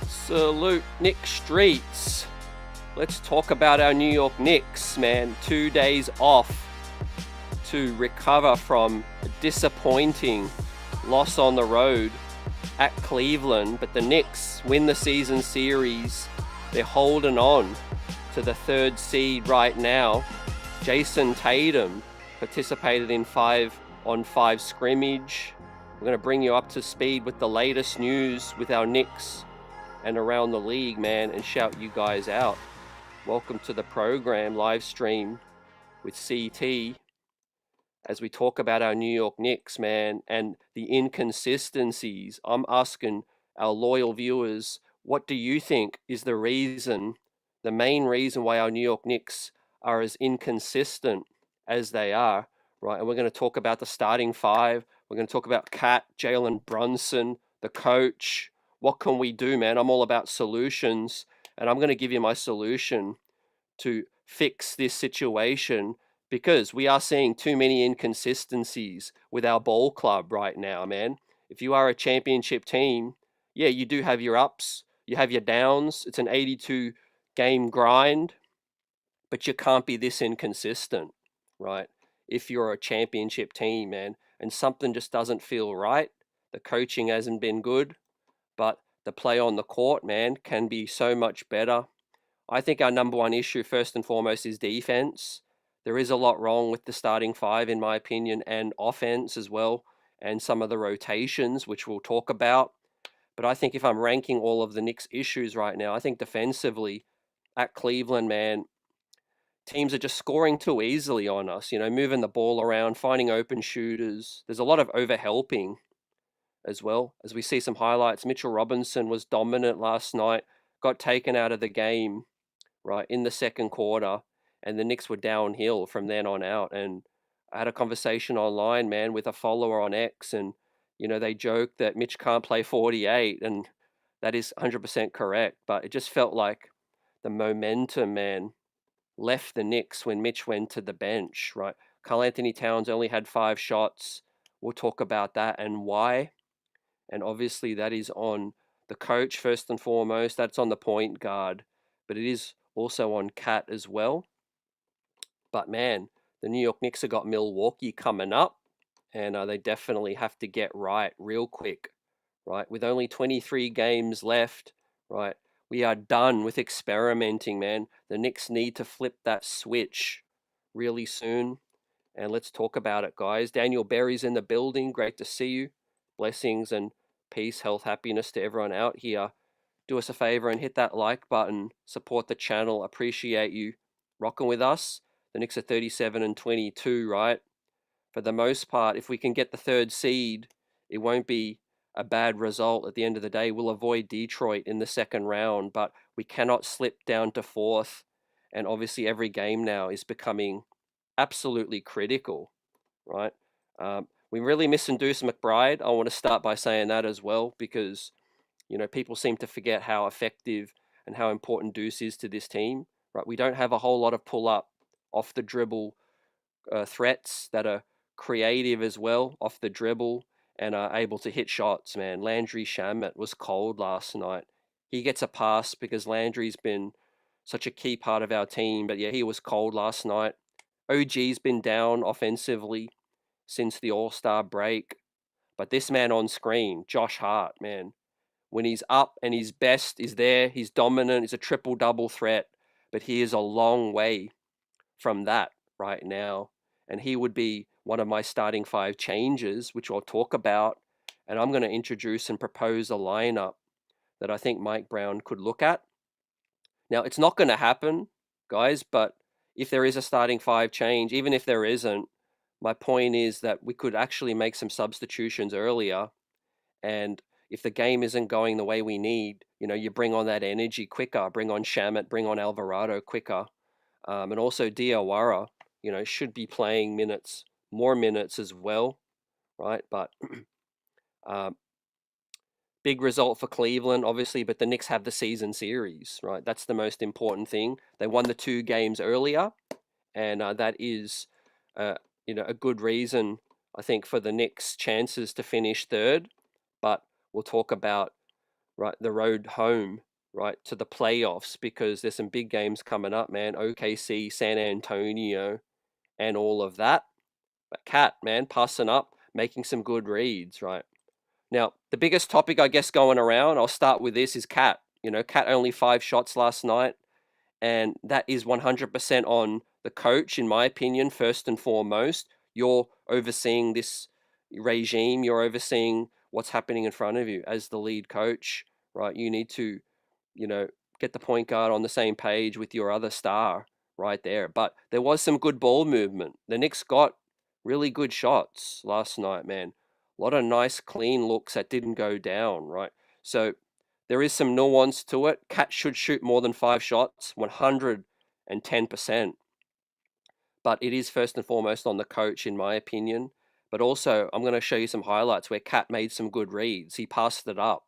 Salute Nick Streets. Let's talk about our New York Knicks, man. 2 days off to recover from a disappointing loss on the road at Cleveland. But the Knicks win the season series. They're holding on to the 3rd seed right now. Jason Tatum participated in 5-on-5 scrimmage. We're going to bring you up to speed with the latest news with our Knicks and around the league, man, and shout you guys out. Welcome to the program, live stream with CT, as we talk about our New York Knicks, man, and the inconsistencies. I'm asking our loyal viewers, what do you think is the main reason why our New York Knicks are as inconsistent as they are, right? And we're going to talk about the starting five. We're going to talk about Cat, Jalen Brunson, the coach. What can we do, man? I'm all about solutions, and I'm going to give you my solution to fix this situation, because we are seeing too many inconsistencies with our ball club right now, man. If you are a championship team, yeah, you do have your ups, you have your downs. It's an 82 game grind, but you can't be this inconsistent, right? If you're a championship team, man, and something just doesn't feel right, the coaching hasn't been good, but the play on the court, man, can be so much better. I think our number one issue, first and foremost, is defense. There is a lot wrong with the starting five, in my opinion, and offense as well, and some of the rotations, which we'll talk about. But I think if I'm ranking all of the Knicks' issues right now, I think defensively at Cleveland, man, teams are just scoring too easily on us, moving the ball around, finding open shooters. There's a lot of overhelping as well. As we see some highlights, Mitchell Robinson was dominant last night, got taken out of the game, right, in the second quarter, and the Knicks were downhill from then on out. And I had a conversation online, man, with a follower on X, and, they joked that Mitch can't play 48, and that is 100% correct. But it just felt like the momentum, man, left the Knicks when Mitch went to the bench, right? Karl Anthony Towns only had 5 shots. We'll talk about that and why. And obviously that is on the coach first and foremost. That's on the point guard, but it is also on Cat as well. But man, the New York Knicks have got Milwaukee coming up, and they definitely have to get right real quick, right? With only 23 games left, right? We are done with experimenting, man. The Knicks need to flip that switch really soon. And let's talk about it, guys. Daniel Berry's in the building. Great to see you. Blessings and peace, health, happiness to everyone out here. Do us a favor and hit that like button. Support the channel. Appreciate you rocking with us. The Knicks are 37-22, right? For the most part, if we can get the 3rd seed, it won't be a bad result at the end of the day. We'll avoid Detroit in the 2nd round, but we cannot slip down to 4th. And obviously every game now is becoming absolutely critical, right? We really missing Deuce McBride. I want to start by saying that as well, because, people seem to forget how effective and how important Deuce is to this team, right? We don't have a whole lot of pull-up, off the dribble threats that are creative as well, off the dribble, and are able to hit shots, man. Landry Shamet was cold last night. He gets a pass because Landry's been such a key part of our team, but yeah, he was cold last night. OG's been down offensively since the All-Star break. But this man on screen, Josh Hart, man, when he's up and his best is there, he's dominant, he's a triple-double threat, but he is a long way from that right now. And he would be one of my starting 5 changes, which I'll talk about. And I'm going to introduce and propose a lineup that I think Mike Brown could look at. Now, it's not going to happen, guys, but if there is a starting 5 change, even if there isn't, my point is that we could actually make some substitutions earlier. And if the game isn't going the way we need, you bring on that energy quicker, bring on Shamet, bring on Alvarado quicker. And also Diawara, should be playing more minutes as well, right? But big result for Cleveland, obviously, but the Knicks have the season series, right? That's the most important thing. They won the 2 games earlier, and that is a good reason, I think, for the Knicks' chances to finish 3rd. But we'll talk about right, the road home, right, to the playoffs, because there's some big games coming up, man. OKC, San Antonio, and all of that. But Cat, man, passing up, making some good reads, right? Now, the biggest topic, I guess, going around, I'll start with this, is Cat. You know, Cat only 5 shots last night, and that is 100% on the coach, in my opinion, first and foremost. You're overseeing this regime, you're overseeing what's happening in front of you as the lead coach, right? You need to, you know, get the point guard on the same page with your other star right there. But there was some good ball movement. The Knicks got really good shots last night, man. A lot of nice, clean looks that didn't go down, right? So there is some nuance to it. Cat should shoot more than 5 shots, 110%. But it is first and foremost on the coach, in my opinion. But also, I'm going to show you some highlights where Cat made some good reads. He passed it up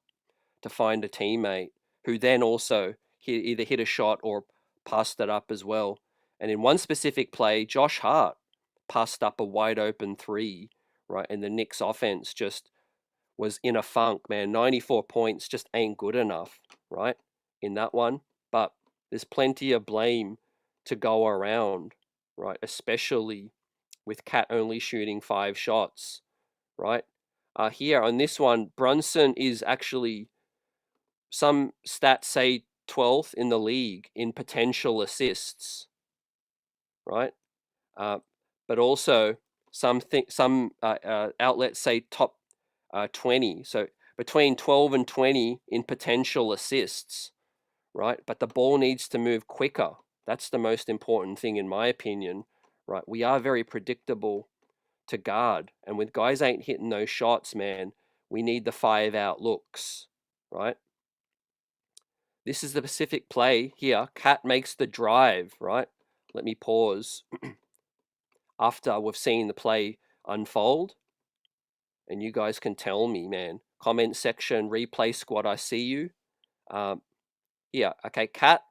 to find a teammate who then also either hit a shot or passed it up as well. And in one specific play, Josh Hart passed up a wide open 3, right? And the Knicks offense just was in a funk, man. 94 points just ain't good enough, right? In that one. But there's plenty of blame to go around, right? Especially with Cat only shooting 5 shots, right? Here on this one, Brunson is actually, some stats say 12th in the league in potential assists, right? But also some outlets say top 20. So between 12 and 20 in potential assists, right? But the ball needs to move quicker. That's the most important thing, in my opinion, right? We are very predictable to guard, and with guys ain't hitting those shots, man, we need the 5-out looks, right? This is the Pacific play here. Cat makes the drive, right? Let me pause after we've seen the play unfold, and you guys can tell me, man. Comment section, replay squad, I see you. Yeah, okay, Cat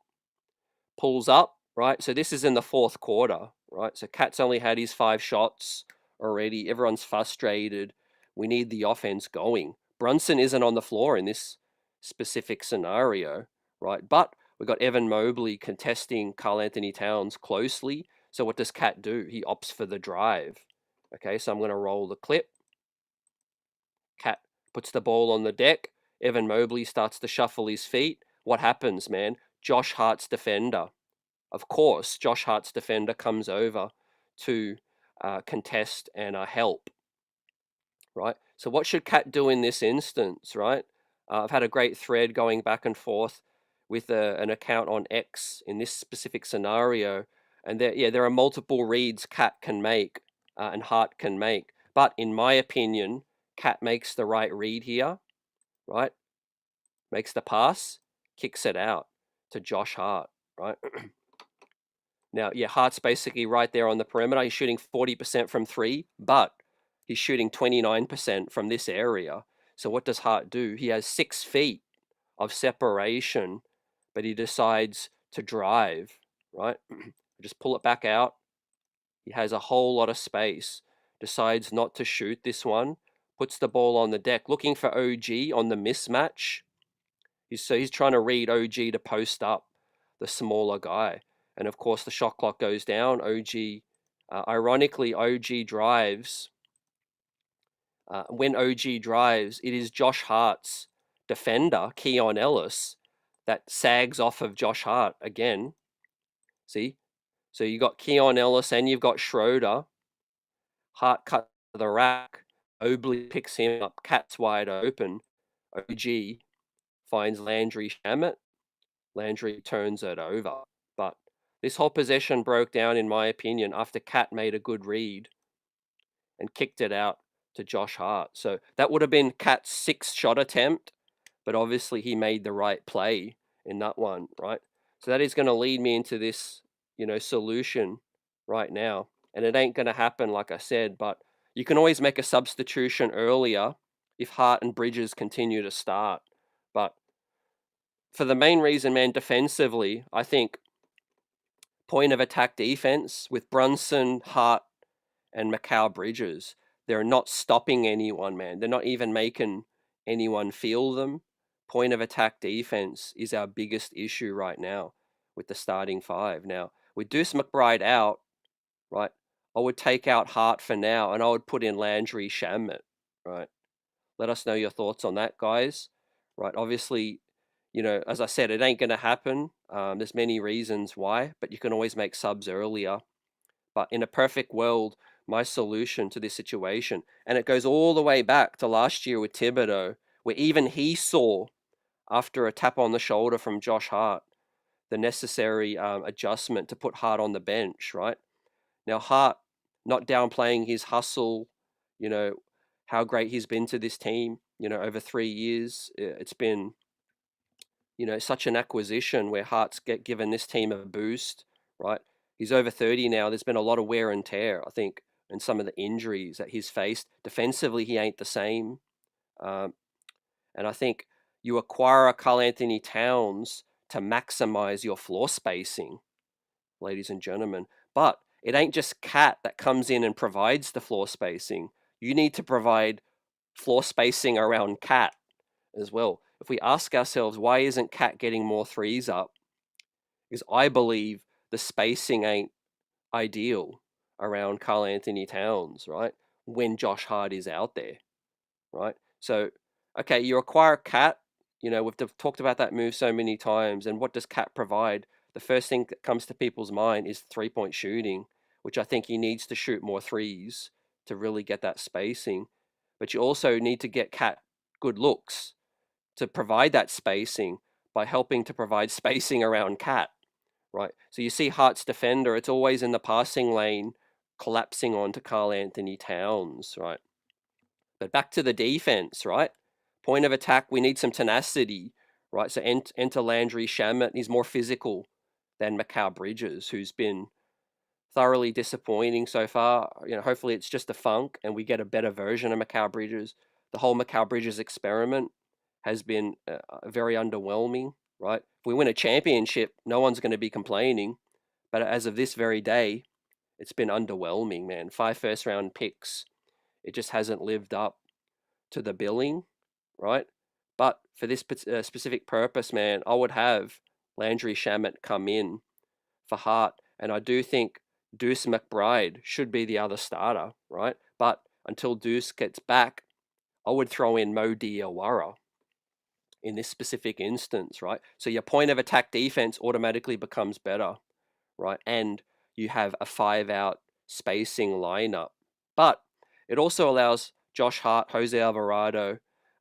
pulls up, right? So this is in the 4th quarter, right? So Cat's only had his 5 shots already. Everyone's frustrated. We need the offense going. Brunson isn't on the floor in this specific scenario, right? But we've got Evan Mobley contesting Karl Anthony Towns closely. So what does Cat do? He opts for the drive. Okay, so I'm going to roll the clip. Cat puts the ball on the deck. Evan Mobley starts to shuffle his feet. What happens, man? Josh Hart's defender. Of course, Josh Hart's defender comes over to contest and help, right? So what should Cat do in this instance, right? I've had a great thread going back and forth with an account on X in this specific scenario. And there are multiple reads Cat can make and Hart can make. But in my opinion, Cat makes the right read here, right? Makes the pass, kicks it out to Josh Hart, right? Now, yeah, Hart's basically right there on the perimeter. He's shooting 40% from 3, but he's shooting 29% from this area. So what does Hart do? He has 6 feet of separation, but he decides to drive, right? Just pull it back out. He has a whole lot of space. Decides not to shoot this one. Puts the ball on the deck, looking for OG on the mismatch. He's trying to read OG to post up the smaller guy. And of course, the shot clock goes down. Ironically, OG drives. When OG drives, it is Josh Hart's defender, Keon Ellis, that sags off of Josh Hart again. See? So you got Keon Ellis and you've got Schroeder. Hart cut the rack. Mobley picks him up. Cat's wide open. OG finds Landry Shamet. Landry turns it over. But this whole possession broke down, in my opinion, after Cat made a good read and kicked it out to Josh Hart. So that would have been Cat's 6th shot attempt, but obviously he made the right play in that one, right? So that is going to lead me into this, solution right now. And it ain't going to happen, like I said, but you can always make a substitution earlier if Hart and Bridges continue to start. But for the main reason, man, defensively, I think point of attack defense with Brunson, Hart, and Mikal Bridges, they're not stopping anyone, man. They're not even making anyone feel them. point of attack defense is our biggest issue right now with the starting five. Now, with Deuce McBride out, right, I would take out Hart for now, and I would put in Landry Shamet, right? Let us know your thoughts on that, guys. Right, obviously, as I said, it ain't going to happen. There's many reasons why, but you can always make subs earlier. But in a perfect world, my solution to this situation, and it goes all the way back to last year with Thibodeau, where even he saw, after a tap on the shoulder from Josh Hart, the necessary adjustment to put Hart on the bench, right? Now, Hart, not downplaying his hustle, how great he's been to this team, over 3 years. It's been, such an acquisition where Hart's given this team a boost, right? He's over 30 now. There's been a lot of wear and tear, I think, and some of the injuries that he's faced. Defensively, he ain't the same. And I think you acquire a Karl Anthony Towns to maximize your floor spacing, ladies and gentlemen. But it ain't just Cat that comes in and provides the floor spacing. You need to provide floor spacing around Cat as well. If we ask ourselves, why isn't Cat getting more threes up? Because I believe the spacing ain't ideal around Karl Anthony Towns, right? When Josh Hart is out there, right? So, okay, you acquire Cat. We've talked about that move so many times. And what does Cat provide? The first thing that comes to people's mind is three-point shooting, which I think he needs to shoot more threes to really get that spacing. But you also need to get Cat good looks to provide that spacing by helping to provide spacing around Cat, right? So you see Hart's defender, it's always in the passing lane, collapsing onto Karl Anthony Towns, right? But back to the defense, right? Point of attack, we need some tenacity, right? So enter Landry Shamet. He's more physical than Mikal Bridges, who's been thoroughly disappointing so far. Hopefully it's just a funk and we get a better version of Mikal Bridges. The whole Mikal Bridges experiment has been very underwhelming, right? If we win a championship, no one's going to be complaining. But as of this very day, it's been underwhelming, man. 5 first-round picks. It just hasn't lived up to the billing, right? But for this specific purpose, man, I would have Landry Shamet come in for Hart. And I do think Deuce McBride should be the other starter, right? But until Deuce gets back, I would throw in Mo Diawara in this specific instance, right? So your point of attack defense automatically becomes better, right? And you have a 5-out spacing lineup. But it also allows Josh Hart, Jose Alvarado,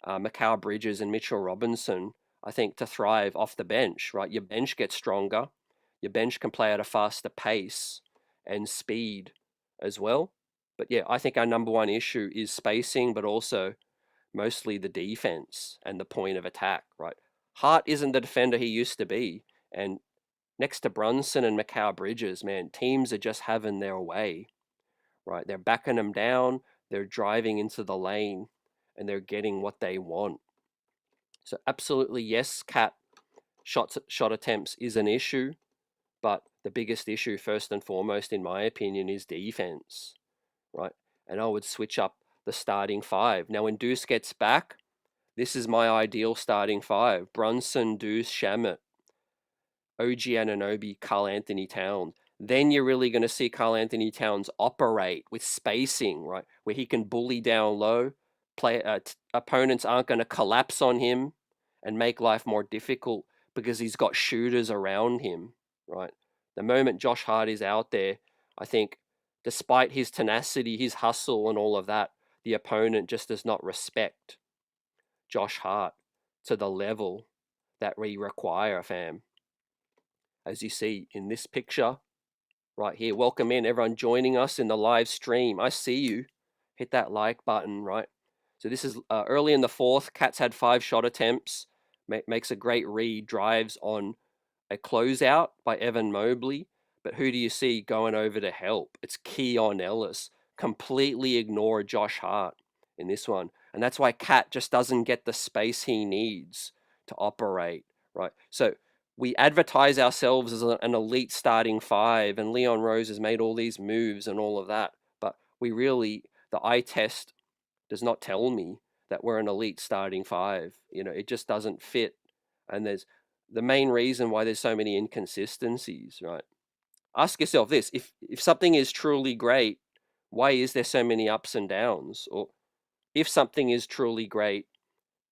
Mikal Bridges, and Mitchell Robinson, I think, to thrive off the bench, right? Your bench gets stronger. Your bench can play at a faster pace and speed as well. But yeah, I think our number one issue is spacing, but also mostly the defense and the point of attack, right? Hart isn't the defender he used to be. And next to Brunson and Mikal Bridges, man, teams are just having their way, right? They're backing them down, they're driving into the lane, and they're getting what they want. So absolutely, yes, Cat shot attempts is an issue, but the biggest issue, first and foremost, in my opinion, is defense, right? And I would switch up the starting five. Now, when Deuce gets back, this is my ideal starting five. Brunson, Deuce, Shamet, OG Anunoby, Karl Anthony Towns. Then you're really going to see Karl Anthony Towns operate with spacing, right? Where he can bully down low. Opponents aren't going to collapse on him and make life more difficult because he's got shooters around him, right? The moment Josh Hart is out there, I think despite his tenacity, his hustle and all of that, the opponent just does not respect Josh Hart to the level that we require, fam. As you see in this picture right here, welcome in everyone joining us in the live stream. I see you. Hit that like button, right? So this is early in the fourth. Cats had 5 shot attempts. Makes a great read, drives on a closeout by Evan Mobley. But who do you see going over to help? It's Keon Ellis. Completely ignore Josh Hart in this one. And that's why Cat just doesn't get the space he needs to operate, right? So we advertise ourselves as an elite starting five, and Leon Rose has made all these moves and all of that. But we really, the eye test does not tell me that we're an elite starting five. It just doesn't fit. And there's the main reason why there's so many inconsistencies, right? Ask yourself this: if something is truly great, why is there so many ups and downs? Or if something is truly great,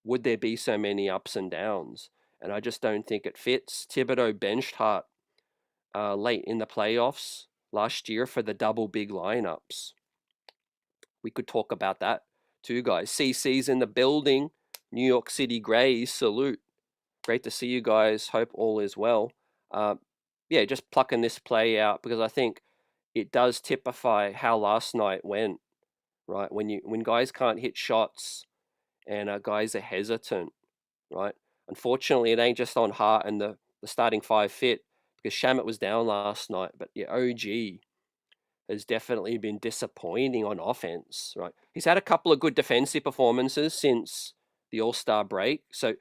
would there be so many ups and downs? And I just don't think it fits. Thibodeau benched Hart late in the playoffs last year for the double big lineups. We could talk about that too, guys. CC's in the building. New York City Grays, salute. Great to see you guys. Hope all is well. Yeah, just plucking this play out because I think it does typify how last night went, right? When guys can't hit shots and guys are hesitant, right? Unfortunately, it ain't just on Hart and the starting five fit because Shamit was down last night. But yeah, OG has definitely been disappointing on offense, right? He's had a couple of good defensive performances since the All-Star break. So,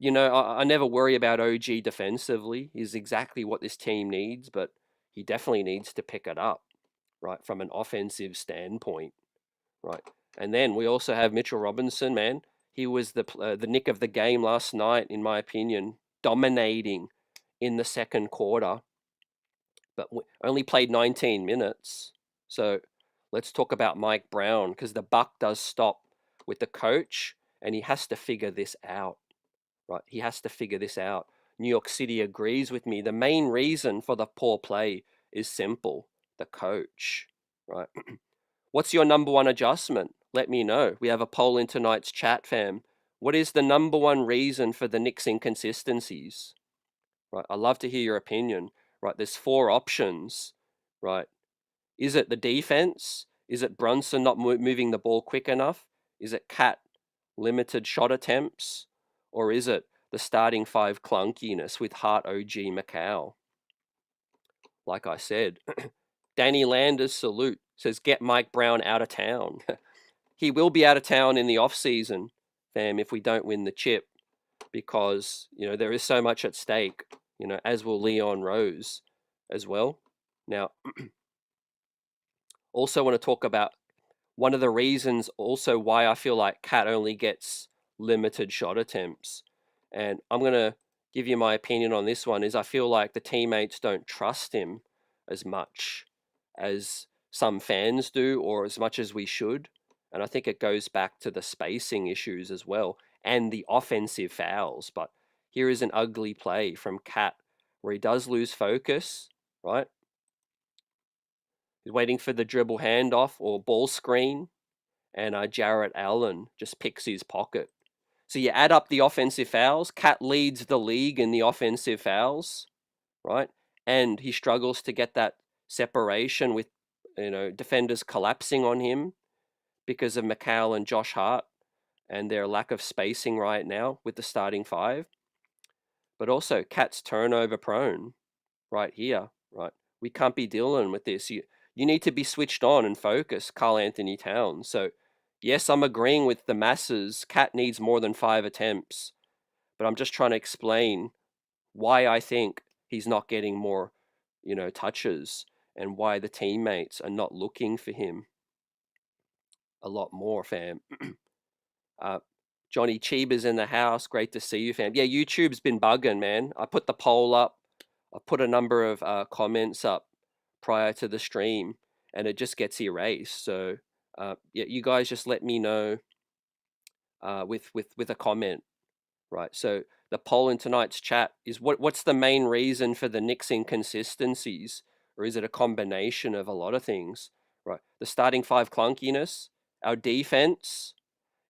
I never worry about OG defensively. He's exactly what this team needs, but he definitely needs to pick it up, right, from an offensive standpoint, right? And then we also have Mitchell Robinson, man. He was the nick of the game last night, in my opinion, dominating in the second quarter, but only played 19 minutes. So let's talk about Mike Brown because the buck does stop with the coach, and he has to figure this out, right? He has to figure this out. New York City agrees with me. The main reason for the poor play is simple: the coach, right? What's your number one adjustment? Let me know. We have a poll in tonight's chat, fam. What is the number one reason for the Knicks inconsistencies? Right, I love to hear your opinion. Right, there's four options. Right, is it the defense? Is it Brunson not moving the ball quick enough? Is it Cat limited shot attempts? Or is it the starting five clunkiness with Hart, OG, Macau? Like I said, Danny Landers, salute, says get Mike Brown out of town. He will be out of town in the off season, fam, if we don't win the chip, because there is so much at stake. As will Leon Rose as well. Now, also want to talk about one of the reasons also why I feel like Cat only gets limited shot attempts, and I'm gonna give you my opinion on this one. Is I feel like the teammates don't trust him as much as some fans do, or as much as we should. And I think it goes back to the spacing issues as well and the offensive fouls. But here is an ugly play from Cat where he does lose focus, right? He's waiting for the dribble handoff or ball screen, and Jarrett Allen just picks his pocket. So you add up the offensive fouls. Cat leads the league in the offensive fouls, right? And he struggles to get that separation with defenders collapsing on him because of Macau and Josh Hart and their lack of spacing right now with the starting five. But also Cat's turnover prone right here, right? We can't be dealing with this. You need to be switched on and focused, Karl Anthony Towns. So yes, I'm agreeing with the masses. Cat needs more than 5 attempts, but I'm just trying to explain why I think he's not getting more, touches, and why the teammates are not looking for him a lot more, fam. Johnny Cheeba's in the house. Great to see you, fam. Yeah, YouTube's been bugging, man. I put the poll up. I put a number of comments up prior to the stream, and it just gets erased. So, yeah, you guys just let me know with a comment, right? So the poll in tonight's chat is what's the main reason for the Knicks inconsistencies, or is it a combination of a lot of things, right? The starting five clunkiness, our defense,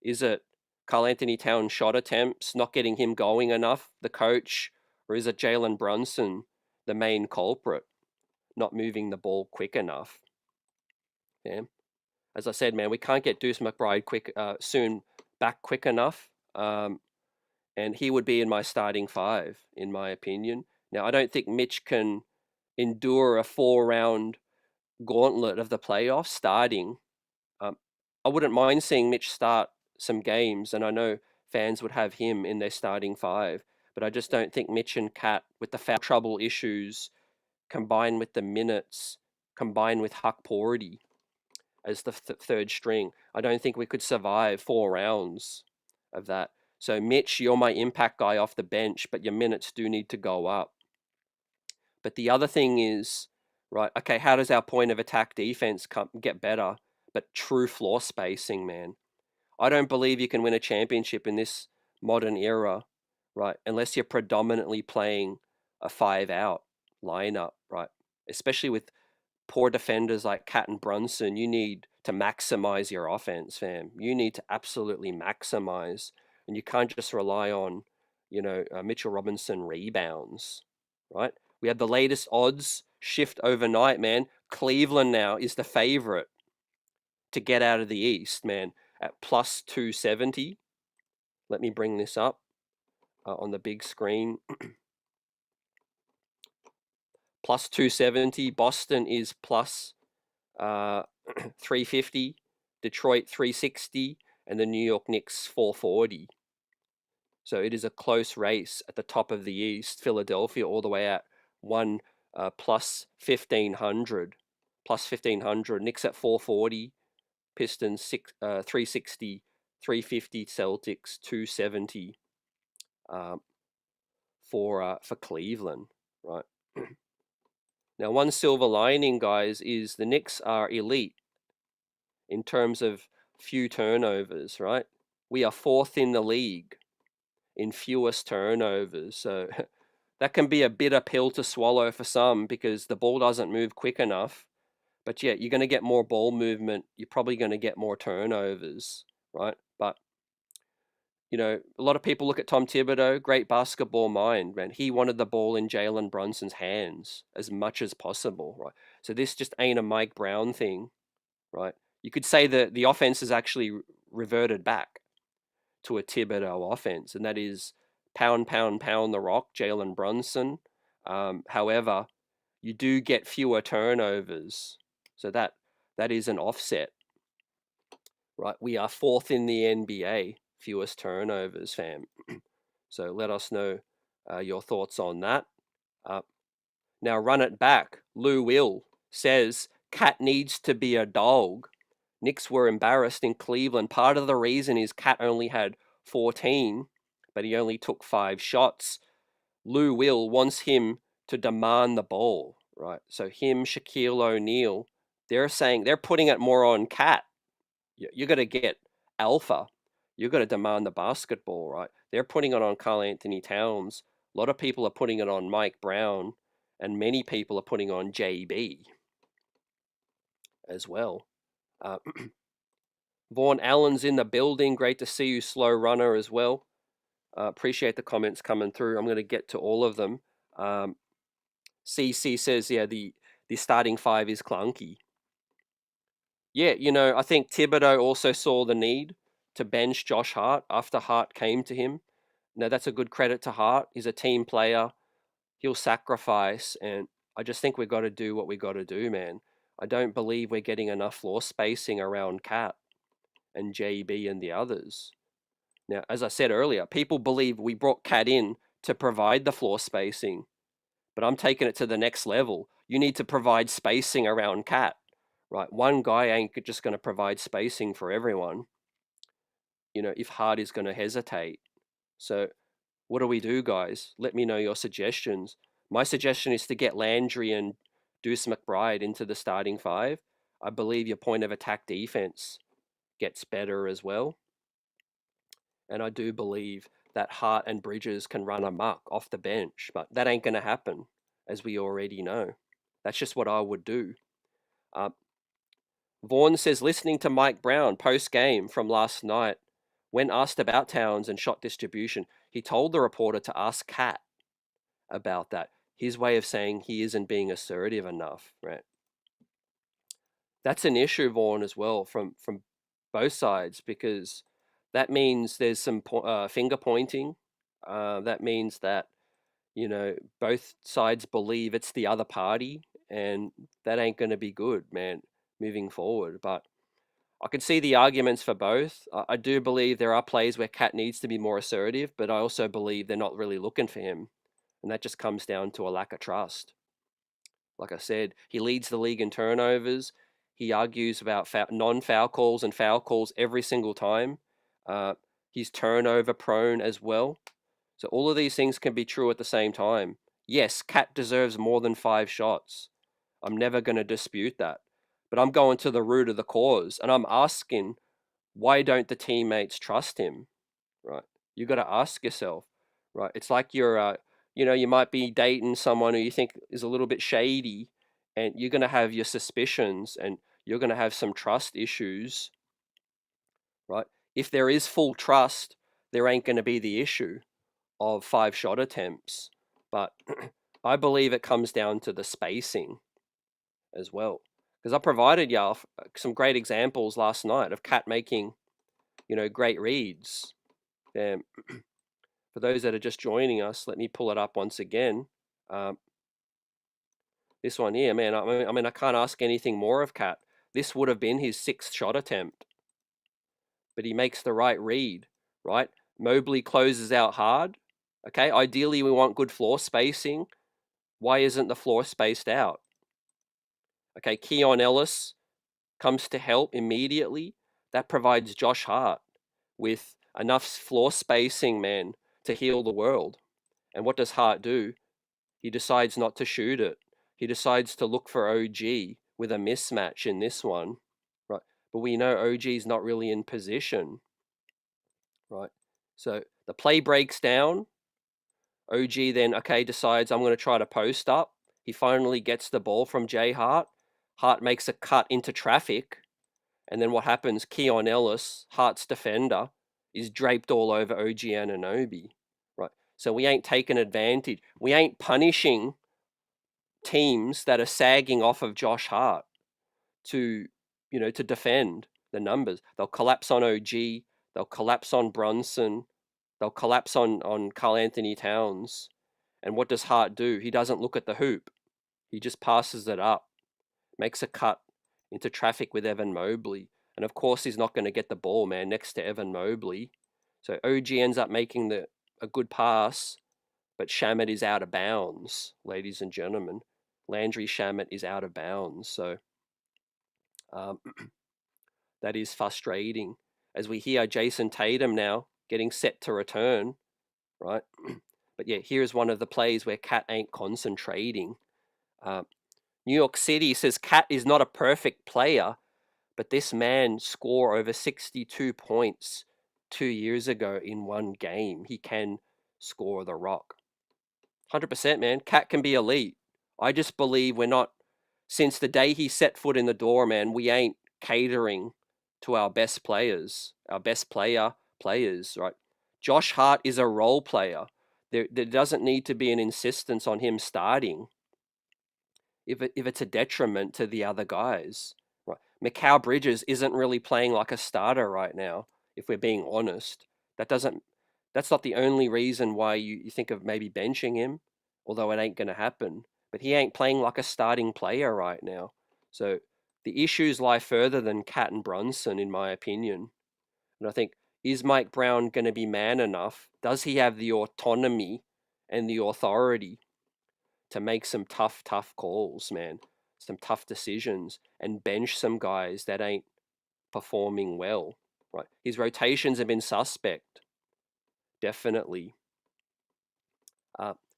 is it Karl Anthony Towns shot attempts, not getting him going enough, the coach, or is it Jalen Brunson, the main culprit, not moving the ball quick enough? Yeah. As I said, man, we can't get Deuce McBride soon back quick enough. And he would be in my starting five, in my opinion. Now, I don't think Mitch can endure a 4-round gauntlet of the playoffs starting. I wouldn't mind seeing Mitch start some games, and I know fans would have him in their starting five, but I just don't think Mitch and Cat, with the foul trouble issues, combined with the minutes, combined with Huck Porty, as the third string. I don't think we could survive 4 rounds of that. So Mitch, you're my impact guy off the bench, but your minutes do need to go up. But the other thing is, right, okay, how does our point of attack defense get better? But true floor spacing, man. I don't believe you can win a championship in this modern era, right, unless you're predominantly playing a 5-out lineup, right? Especially with poor defenders like Cat and Brunson, you need to maximize your offense, fam. You need to absolutely maximize, and you can't just rely on, Mitchell Robinson rebounds, right? We have the latest odds shift overnight, man. Cleveland now is the favorite to get out of the East, man, at plus 270. Let me bring this up on the big screen. Plus 270. Boston is plus 350, Detroit 360, and the New York Knicks 440. So it is a close race at the top of the East. Philadelphia all the way at plus 1500, plus 1500. Knicks at 440, Pistons 360, 350, Celtics 270 for Cleveland, right? Now, one silver lining, guys, is the Knicks are elite in terms of few turnovers, right? We are 4th in the league in fewest turnovers. So that can be a bitter pill to swallow for some because the ball doesn't move quick enough. But yeah, you're going to get more ball movement. You're probably going to get more turnovers, right? But, a lot of people look at Tom Thibodeau, great basketball mind, man. He wanted the ball in Jalen Brunson's hands as much as possible, right? So this just ain't a Mike Brown thing, right? You could say that the offense has actually reverted back to a Thibodeau offense, and that is pound, pound, pound the rock, Jalen Brunson. However, you do get fewer turnovers, so that is an offset, right? We are 4th in the NBA, fewest turnovers, fam. So let us know your thoughts on that. Now run it back. Lou Will says Cat needs to be a dog. Knicks were embarrassed in Cleveland. Part of the reason is Cat only had 14, but he only took 5 shots. Lou Will wants him to demand the ball, right? So him, Shaquille O'Neal, they're saying they're putting it more on Cat. You got to get alpha. You got to demand the basketball, right? They're putting it on Karl Anthony Towns. A lot of people are putting it on Mike Brown, and many people are putting on JB as well. Vaughn Allen's in the building. Great to see you, slow runner, as well. Appreciate the comments coming through. I'm going to get to all of them. CC says, yeah, the starting 5 is clunky. Yeah, I think Thibodeau also saw the need to bench Josh Hart after Hart came to him. Now, that's a good credit to Hart. He's a team player. He'll sacrifice, and I just think we've got to do what we got to do, man. I don't believe we're getting enough floor spacing around Cat and JB and the others. Now, as I said earlier, people believe we brought Cat in to provide the floor spacing, but I'm taking it to the next level. You need to provide spacing around Cat, right? One guy ain't just going to provide spacing for everyone, if Hart is going to hesitate. So what do we do, guys? Let me know your suggestions. My suggestion is to get Landry and Deuce McBride into the starting 5. I believe your point of attack defense gets better as well. And I do believe that Hart and Bridges can run amok off the bench, but that ain't going to happen, as we already know. That's just what I would do. Vaughn says, listening to Mike Brown post-game from last night, when asked about Towns and shot distribution, he told the reporter to ask Cat about that. His way of saying he isn't being assertive enough, right? That's an issue, Vaughn, as well, from both sides, because that means there's some finger pointing. That means that, both sides believe it's the other party, and that ain't going to be good, man, moving forward. But I can see the arguments for both. I do believe there are plays where Cat needs to be more assertive, but I also believe they're not really looking for him. And that just comes down to a lack of trust. Like I said, he leads the league in turnovers. He argues about non-foul calls and foul calls every single time. He's turnover prone as well. So all of these things can be true at the same time. Yes, Cat deserves more than 5 shots. I'm never going to dispute that. But I'm going to the root of the cause, and I'm asking, why don't the teammates trust him? Right? You got to ask yourself, right? It's like you're, you might be dating someone who you think is a little bit shady, and you're going to have your suspicions, and you're going to have some trust issues, right? If there is full trust, there ain't going to be the issue of 5 shot attempts. But I believe it comes down to the spacing as well. Because I provided y'all some great examples last night of Cat making, great reads. For those that are just joining us, let me pull it up once again. This one here, man, I mean, I can't ask anything more of Cat. This would have been his 6th shot attempt. But he makes the right read, right? Mobley closes out hard. Okay, ideally we want good floor spacing. Why isn't the floor spaced out? Okay, Keon Ellis comes to help immediately. That provides Josh Hart with enough floor spacing, man, to heal the world. And what does Hart do? He decides not to shoot it. He decides to look for OG with a mismatch in this one, right? But we know OG's not really in position, right? So the play breaks down. OG then, decides I'm going to try to post up. He finally gets the ball from Jay Hart. Hart makes a cut into traffic. And then what happens? Keon Ellis, Hart's defender, is draped all over OG Anunoby, right? So we ain't taking advantage. We ain't punishing teams that are sagging off of Josh Hart to defend the numbers. They'll collapse on OG. They'll collapse on Brunson. They'll collapse on Karl Anthony Towns. And what does Hart do? He doesn't look at the hoop. He just passes it up, makes a cut into traffic with Evan Mobley. And of course, he's not going to get the ball, man, next to Evan Mobley. So OG ends up making a good pass, but Shamet is out of bounds, ladies and gentlemen. Landry Shamet is out of bounds. So that is frustrating. As we hear Jason Tatum now getting set to return, right? But yeah, here's one of the plays where Cat ain't concentrating. New York City says Cat is not a perfect player, but this man scored over 62 points 2 years ago in one game. He can score the rock. 100%, man. Cat can be elite. I just believe we're not, since the day he set foot in the door, man, we ain't catering to our best players, players, right? Josh Hart is a role player. There doesn't need to be an insistence on him starting if it's a detriment to the other guys. Right. Mikal Bridges isn't really playing like a starter right now, if we're being honest. That's not the only reason why you think of maybe benching him, although it ain't gonna happen. But he ain't playing like a starting player right now. So the issues lie further than Cat and Brunson, in my opinion. And I think, is Mike Brown going to be man enough? Does he have the autonomy and the authority to make some tough calls, man? Some tough decisions and bench some guys that ain't performing well, right? His rotations have been suspect, definitely.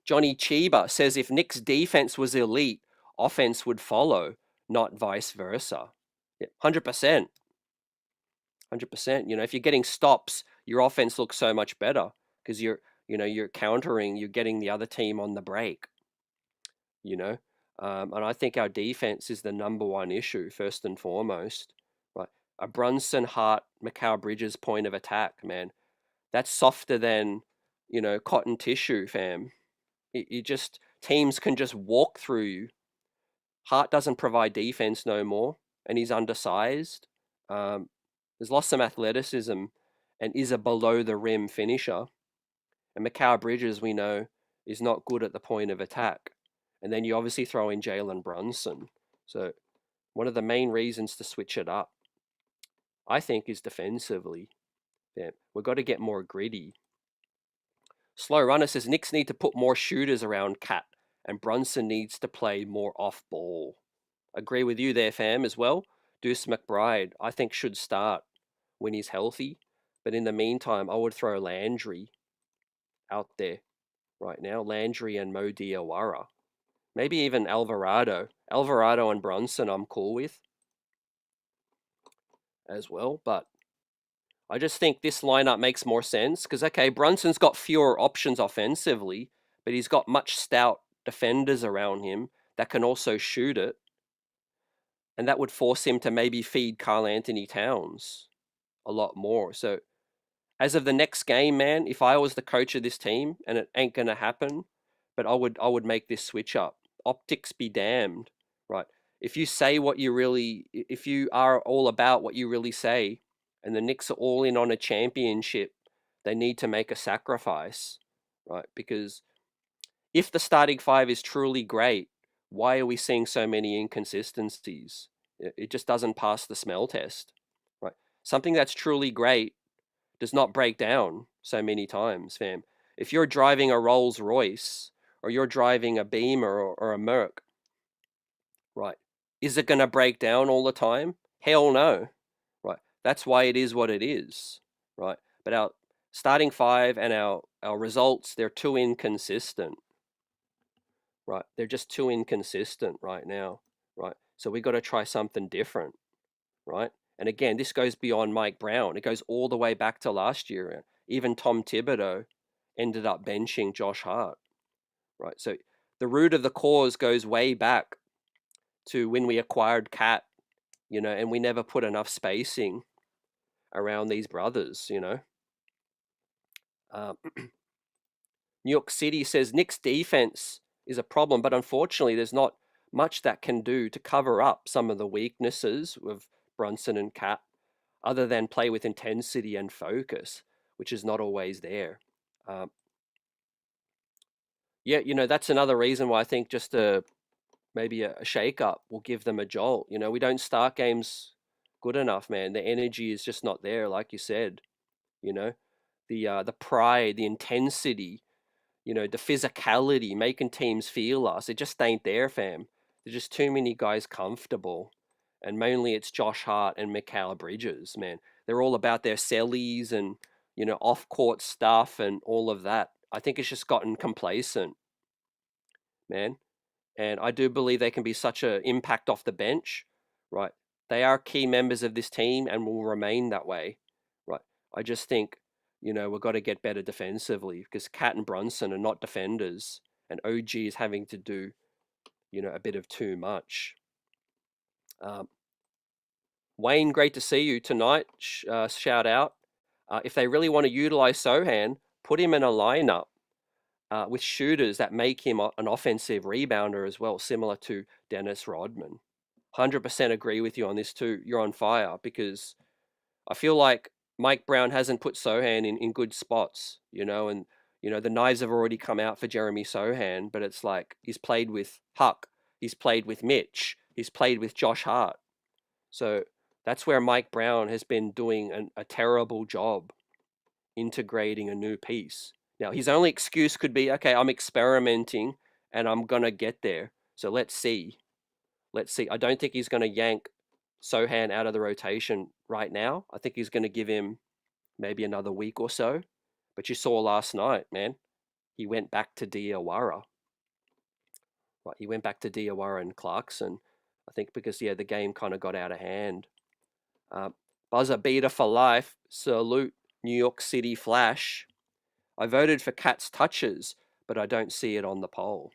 Johnny Chiba says if Knicks defense was elite, offense would follow, not vice versa. Yeah, 100%. 100%. If you're getting stops, your offense looks so much better because you're countering, you're getting the other team on the break. And I think our defense is the number one issue, first and foremost. Right, a Brunson, Hart, Mikal Bridges point of attack, man, that's softer than cotton tissue, fam. Teams can just walk through you. Hart doesn't provide defense no more, and he's undersized. Has lost some athleticism and is a below the rim finisher. And Mikal Bridges, we know, is not good at the point of attack. And then you obviously throw in Jalen Brunson. So one of the main reasons to switch it up, I think, is defensively. Yeah, we've got to get more gritty. Slow Runner says Knicks need to put more shooters around Cat, and Brunson needs to play more off ball. Agree with you there, fam, as well. Deuce McBride, I think, should start when he's healthy. But in the meantime, I would throw Landry out there right now. Landry and Mo Diawara. Maybe even Alvarado. Alvarado and Brunson I'm cool with as well. But I just think this lineup makes more sense because, okay, Brunson's got fewer options offensively, but he's got much stout defenders around him that can also shoot it. And that would force him to maybe feed Karl Anthony Towns a lot more. So as of the next game, man, if I was the coach of this team, and it ain't gonna happen, but I would make this switch up. Optics be damned, right? If you say what you really, if you are all about what you really say, and the Knicks are all in on a championship, they need to make a sacrifice, right? Because if the starting five is truly great, why are we seeing so many inconsistencies? It just doesn't pass the smell test, right? Something that's truly great does not break down so many times, fam. If you're driving a Rolls Royce or you're driving a Beamer or a Merc, right, is it going to break down all the time? Hell no, right? That's why it is what it is, right? But our starting five and our results, they're too inconsistent, right? They're just too inconsistent right now, right? So we got to try something different, right? And again, this goes beyond Mike Brown. It goes all the way back to last year. Even Tom Thibodeau ended up benching Josh Hart, right? So the root of the cause goes way back to when we acquired Cat, and we never put enough spacing around these brothers, New York City says Knicks defense is a problem, but unfortunately there's not much that can do to cover up some of the weaknesses of Brunson and Cat other than play with intensity and focus, which is not always there. Um, yeah, that's another reason why I think just maybe a shake-up will give them a jolt. We don't start games good enough, man. The energy is just not there, like you said. You know, the pride, the intensity, the physicality, making teams feel us. It just ain't there, fam. There's just too many guys comfortable. And mainly it's Josh Hart and Mikal Bridges, man. They're all about their sellies and, off-court stuff and all of that. I think it's just gotten complacent, man. And I do believe they can be such an impact off the bench, right? They are key members of this team and will remain that way, right? I just think, we've got to get better defensively because Cat and Brunson are not defenders, and OG is having to do, a bit of too much. Wayne, great to see you tonight. Shout out. If they really want to utilize Sohan, put him in a lineup with shooters that make him an offensive rebounder as well, similar to Dennis Rodman. 100% agree with you on this too. You're on fire because I feel like Mike Brown hasn't put Sohan in good spots, and the knives have already come out for Jeremy Sohan, but it's like he's played with Huck, he's played with Mitch, he's played with Josh Hart. So that's where Mike Brown has been doing a terrible job integrating a new piece. Now, his only excuse could be, okay, I'm experimenting and I'm going to get there. So let's see. Let's see. I don't think he's going to yank Sohan out of the rotation right now. I think he's going to give him maybe another week or so. But you saw last night, man, he went back to Diawara. Right, he went back to Diawara and Clarkson. I think because, the game kind of got out of hand. Buzzer beater for life. Salute New York City Flash. I voted for Cat's touches, but I don't see it on the poll.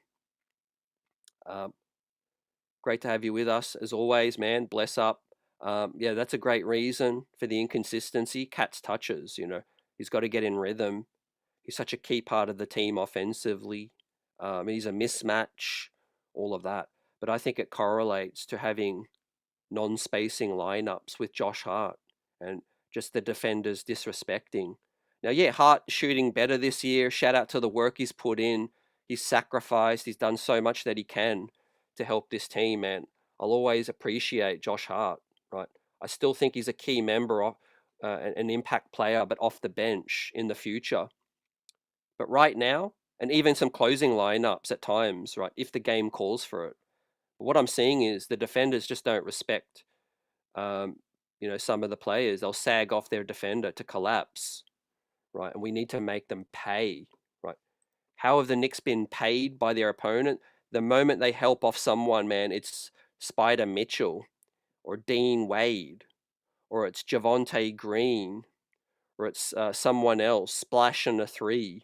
Great to have you with us as always, man. Bless up. That's a great reason for the inconsistency. Cat's touches, he's got to get in rhythm. He's such a key part of the team offensively. He's a mismatch, all of that. But I think it correlates to having non-spacing lineups with Josh Hart and just the defenders disrespecting. Now, Hart shooting better this year. Shout out to the work he's put in. He's sacrificed. He's done so much that he can to help this team, man. I'll always appreciate Josh Hart, right? I still think he's a key member of an impact player, but off the bench in the future. But right now, and even some closing lineups at times, right, if the game calls for it. But what I'm seeing is the defenders just don't respect some of the players, they'll sag off their defender to collapse, right? And we need to make them pay, right? How have the Knicks been paid by their opponent? The moment they help off someone, man, it's Spider Mitchell or Dean Wade or it's Javonte Green or it's someone else splashing a three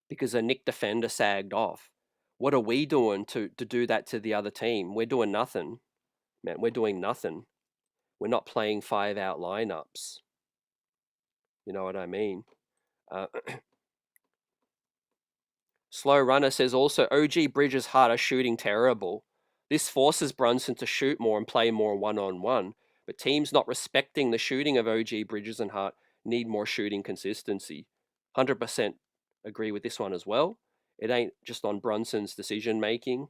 because a Knick defender sagged off. What are we doing to do that to the other team? We're doing nothing, man. We're doing nothing. We're not playing 5-out lineups. You know what I mean? Uh, Slow Runner says also OG Bridges Hart are shooting terrible. This forces Brunson to shoot more and play more one-on-one. But teams not respecting the shooting of OG Bridges and Hart need more shooting consistency. 100% agree with this one as well. It ain't just on Brunson's decision making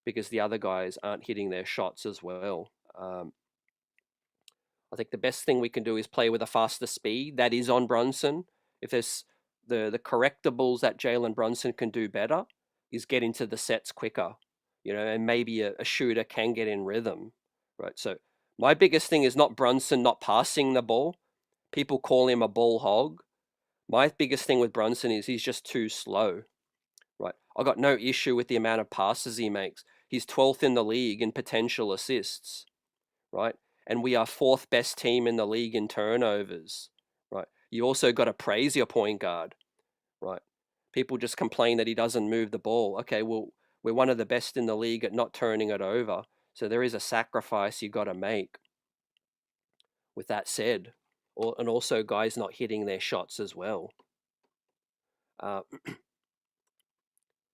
because the other guys aren't hitting their shots as well. I think the best thing we can do is play with a faster speed. That is on Brunson. If there's the correctables that Jalen Brunson can do better is get into the sets quicker, and maybe a shooter can get in rhythm, right? So my biggest thing is not Brunson not passing the ball. People call him a ball hog. My biggest thing with Brunson is he's just too slow, right? I got no issue with the amount of passes he makes. He's 12th in the league in potential assists, right? And we are 4th best team in the league in turnovers, right? You also got to praise your point guard, right? People just complain that he doesn't move the ball. Okay, well, we're one of the best in the league at not turning it over. So there is a sacrifice you got to make. With that said, and also guys not hitting their shots as well.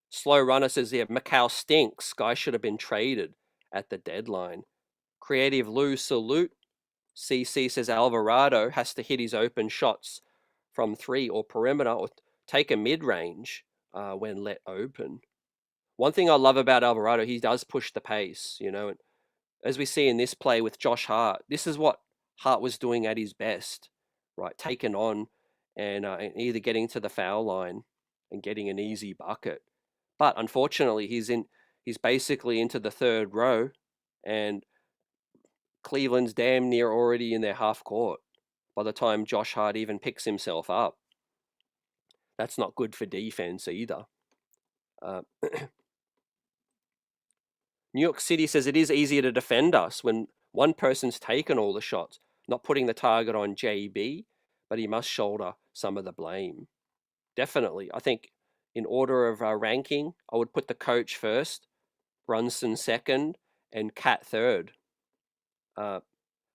Slow Runner says, yeah, Macau stinks. Guy should have been traded at the deadline. Creative Lou, salute. CC says Alvarado has to hit his open shots from 3 or perimeter or take a mid-range when let open. One thing I love about Alvarado, he does push the pace, and as we see in this play with Josh Hart, this is what Hart was doing at his best, right? Taken on and either getting to the foul line and getting an easy bucket. But unfortunately, he's basically into the third row and Cleveland's damn near already in their half court by the time Josh Hart even picks himself up. That's not good for defense either. New York City says it is easier to defend us when one person's taken all the shots, not putting the target on JB, but he must shoulder some of the blame. Definitely. I think in order of ranking, I would put the coach first, Brunson second, and Cat third. But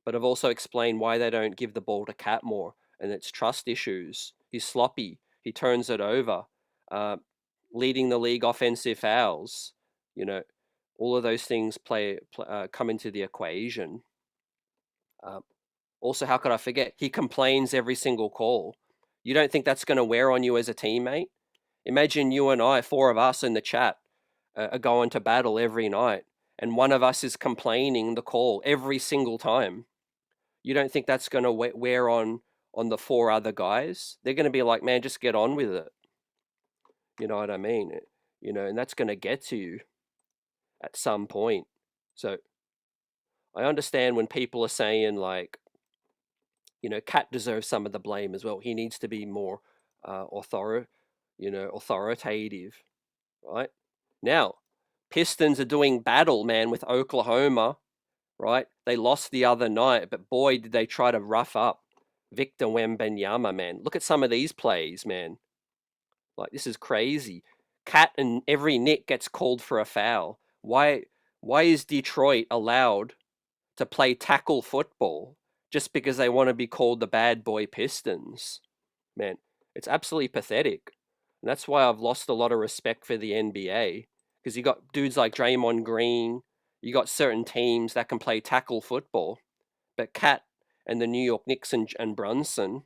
I've also explained why they don't give the ball to Cat more, and it's trust issues. He's sloppy. He turns it over. Leading the league offensive fouls. All of those things come into the equation. Also, how could I forget? He complains every single call. You don't think that's going to wear on you as a teammate? Imagine you and I, 4 of us in the chat, are going to battle every night, and one of us is complaining the call every single time. You don't think that's going to wear on the 4 other guys? They're going to be like, man, just get on with it. You know what I mean? And that's going to get to you at some point. So I understand when people are saying like, Cat deserves some of the blame as well. He needs to be more authoritative, right? Now, Pistons are doing battle, man, with Oklahoma, right? They lost the other night, but boy, did they try to rough up Victor Wembanyama, man. Look at some of these plays, man. Like, this is crazy. Cat and every Knick gets called for a foul. Why is Detroit allowed to play tackle football just because they want to be called the bad boy Pistons? Man, it's absolutely pathetic. And that's why I've lost a lot of respect for the NBA. Because you got dudes like Draymond Green, you got certain teams that can play tackle football. But Cat and the New York Knicks and Brunson,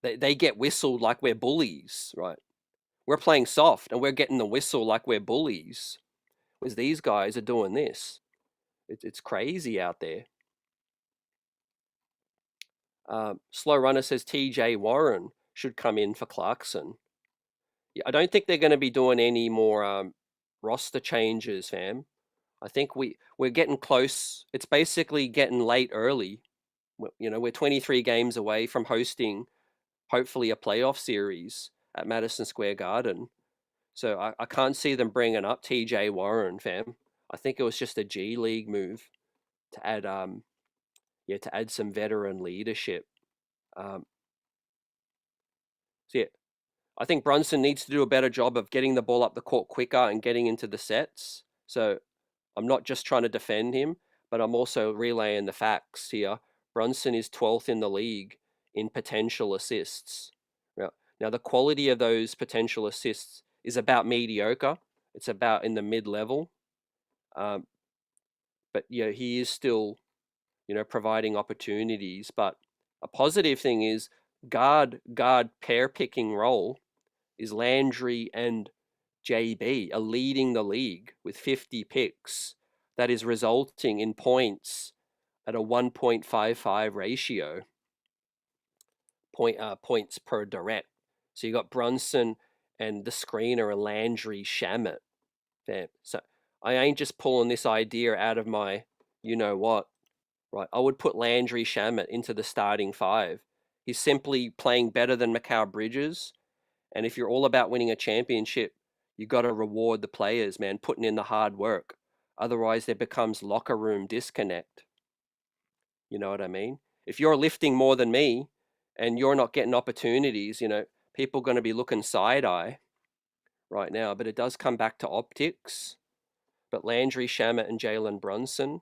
they get whistled like we're bullies, right? We're playing soft and we're getting the whistle like we're bullies. Whereas these guys are doing this. It's crazy out there. Slow Runner says TJ Warren should come in for Clarkson. Yeah, I don't think they're going to be doing any more roster changes, fam. I think we're getting close. It's basically getting late early. You know, we're 23 games away from hosting hopefully a playoff series at Madison Square Garden. So I can't see them bringing up TJ Warren, fam. I think it was just a G League move to add to add some veteran leadership. Um, so yeah, I think Brunson needs to do a better job of getting the ball up the court quicker and getting into the sets. So I'm not just trying to defend him, but I'm also relaying the facts here. Brunson is 12th in the league in potential assists. Now the quality of those potential assists is about mediocre. It's about in the mid-level. Um, but yeah, he is still, providing opportunities. But a positive thing is guard pair picking role is Landry and JB are leading the league with 50 picks. That is resulting in points at a 1.55 ratio, points per direct. So you got Brunson and the screener and Landry Shamet. So I ain't just pulling this idea out of my you know what, right? I would put Landry Shamet into the starting five. He's simply playing better than Mikal Bridges. And if you're all about winning a championship, you got to reward the players, man, putting in the hard work. Otherwise, there becomes locker room disconnect. You know what I mean? If you're lifting more than me and you're not getting opportunities, people are going to be looking side eye right now. But it does come back to optics. But Landry Shamet and Jalen Brunson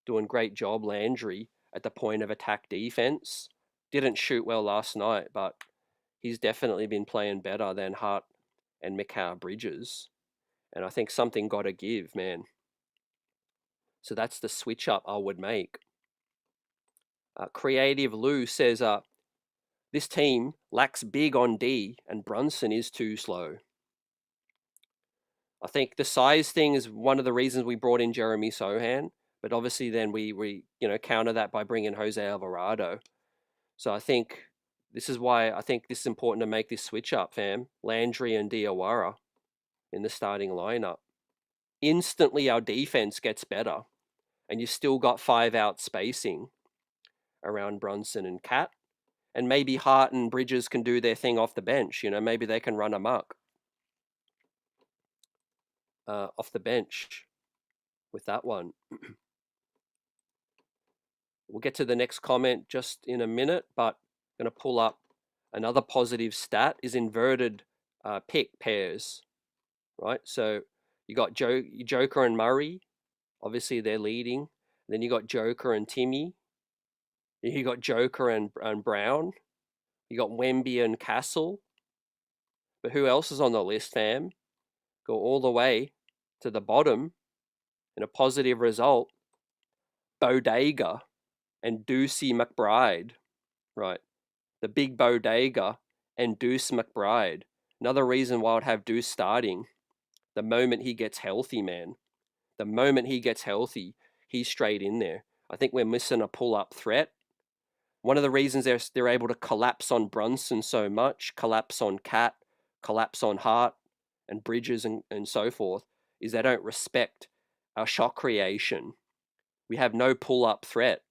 doing great job. Landry at the point of attack defense didn't shoot well last night, but he's definitely been playing better than Hart and Mikal Bridges. And I think something got to give, man. So that's the switch up I would make. Creative Lou says, this team lacks big on D and Brunson is too slow. I think the size thing is one of the reasons we brought in Jeremy Sohan, but obviously then we counter that by bringing Jose Alvarado. So I think this is why I think this is important to make this switch up, fam. Landry and Diawara in the starting lineup. Instantly our defense gets better, and you still got 5 out spacing around Brunson and Cat. And maybe Hart and Bridges can do their thing off the bench. Maybe they can run amok off the bench with that one. We'll get to the next comment just in a minute, but I'm going to pull up another positive stat is inverted pick pairs, right? So you got Joker and Murray. Obviously, they're leading. Then you got Joker and Timmy. You got Joker and Brown. You got Wemby and Castle. But who else is on the list, fam? Go all the way to the bottom. And a positive result, Bodega and Deuce McBride. Right. The big Bodega and Deuce McBride. Another reason why I'd have Deuce starting. The moment he gets healthy, man. The moment he gets healthy, he's straight in there. I think we're missing a pull-up threat. One of the reasons they're able to collapse on Brunson so much, collapse on Cat, collapse on Hart and Bridges and so forth, is they don't respect our shot creation. We have no pull-up threat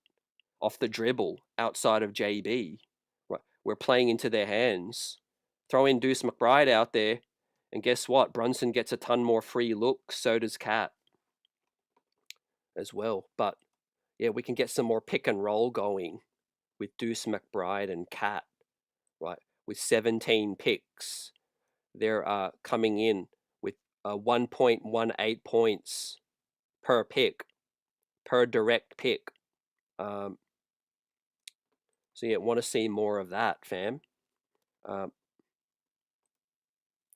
off the dribble outside of JB. We're playing into their hands. Throw in Deuce McBride out there, and guess what? Brunson gets a ton more free looks, so does Cat as well. But yeah, we can get some more pick and roll going with Deuce McBride and Cat, right? With 17 picks. They're coming in with 1.18 points per pick, per direct pick. So yeah, want to see more of that, fam.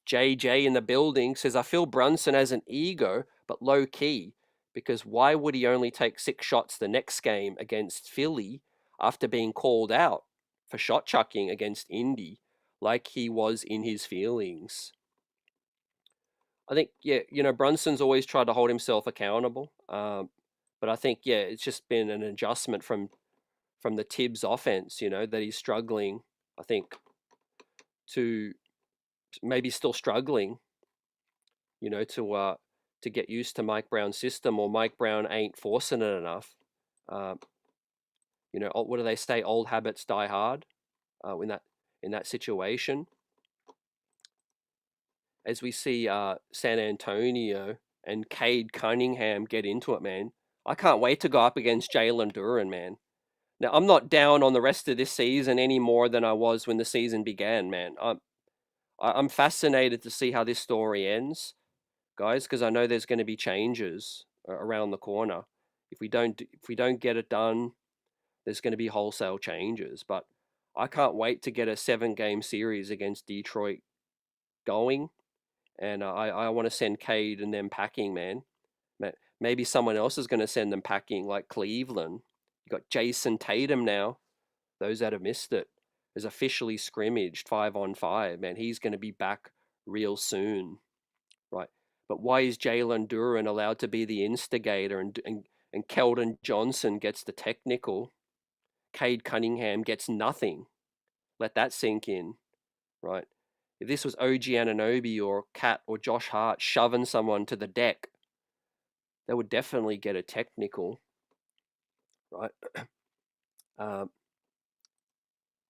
JJ in the building says, I feel Brunson has an ego, but low key, because why would he only take 6 shots the next game against Philly after being called out for shot chucking against Indy, like he was in his feelings? I think, yeah, Brunson's always tried to hold himself accountable. But I think, yeah, it's just been an adjustment from the Tibbs offense, that he's struggling, I think, to maybe still struggling, to to get used to Mike Brown's system, or Mike Brown ain't forcing it enough. What do they say? Old habits die hard. In that situation, as we see San Antonio and Cade Cunningham get into it, man. I can't wait to go up against Jalen Duren, man. Now, I'm not down on the rest of this season any more than I was when the season began, man. I'm fascinated to see how this story ends, guys, because I know there's going to be changes around the corner. If we don't get it done, there's going to be wholesale changes. But I can't wait to get a 7-game series against Detroit going, and I want to send Cade and them packing, man. Maybe someone else is going to send them packing, like Cleveland. You got Jason Tatum now. Those that have missed it, is officially scrimmaged 5-on-5. Man, he's going to be back real soon, right? But why is Jalen Duren allowed to be the instigator, and Keldon Johnson gets the technical? Cade Cunningham gets nothing. Let that sink in, right? If this was OG Anunoby or Cat or Josh Hart shoving someone to the deck, they would definitely get a technical, right?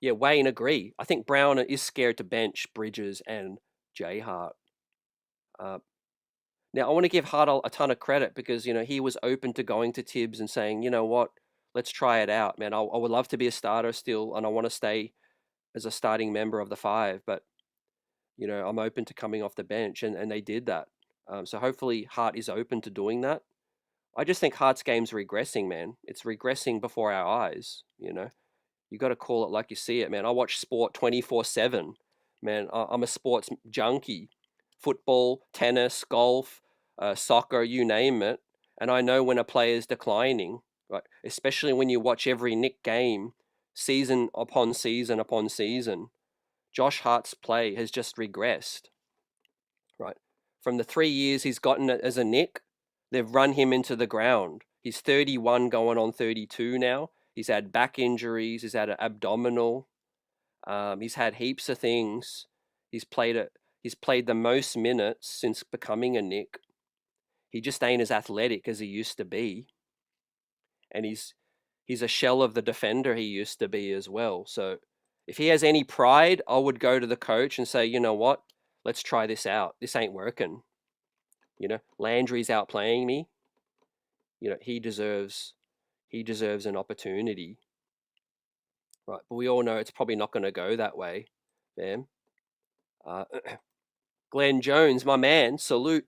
Yeah, Wayne, agree. I think Brown is scared to bench Bridges and Jay Hart. Now, I want to give Hart a ton of credit, because, he was open to going to Tibbs and saying, you know what, let's try it out, man. I would love to be a starter still, and I want to stay as a starting member of the 5, but, I'm open to coming off the bench, and they did that. So hopefully Hart is open to doing that. I just think Hart's game's regressing, man. It's regressing before our eyes, You got to call it like you see it, man. I watch sport 24/7, man. I'm a sports junkie. Football, tennis, golf, soccer, you name it. And I know when a player's declining, right? Especially when you watch every Knick game, season upon season upon season. Josh Hart's play has just regressed, right? From the 3 years he's gotten it as a Knick, they've run him into the ground. He's 31 going on 32 now. He's had back injuries. He's had an abdominal. He's had heaps of things. He's played the most minutes since becoming a Knick. He just ain't as athletic as he used to be, and he's a shell of the defender he used to be as well. So if he has any pride, I would go to the coach and say, you know what, let's try this out. This ain't working. Landry's outplaying me. He deserves an opportunity. Right, but we all know it's probably not going to go that way, man. Glenn Jones, my man, salute.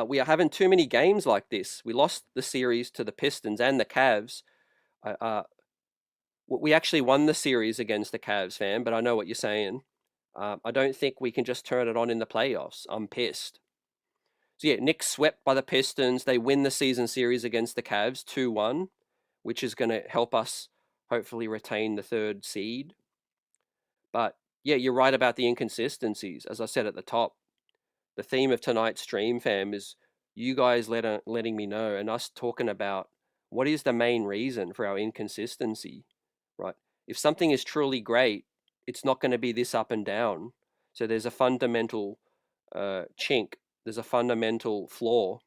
We are having too many games like this. We lost the series to the Pistons and the Cavs. We actually won the series against the Cavs, fam, but I know what you're saying. I don't think we can just turn it on in the playoffs. I'm pissed. So yeah, Knicks swept by the Pistons. They win the season series against the Cavs 2-1, which is going to help us hopefully retain the 3rd seed. But yeah, you're right about the inconsistencies. As I said at the top, the theme of tonight's stream, fam, is you guys letting me know, and us talking about what is the main reason for our inconsistency, right? If something is truly great, it's not going to be this up and down. So there's a fundamental chink. There's a fundamental flaw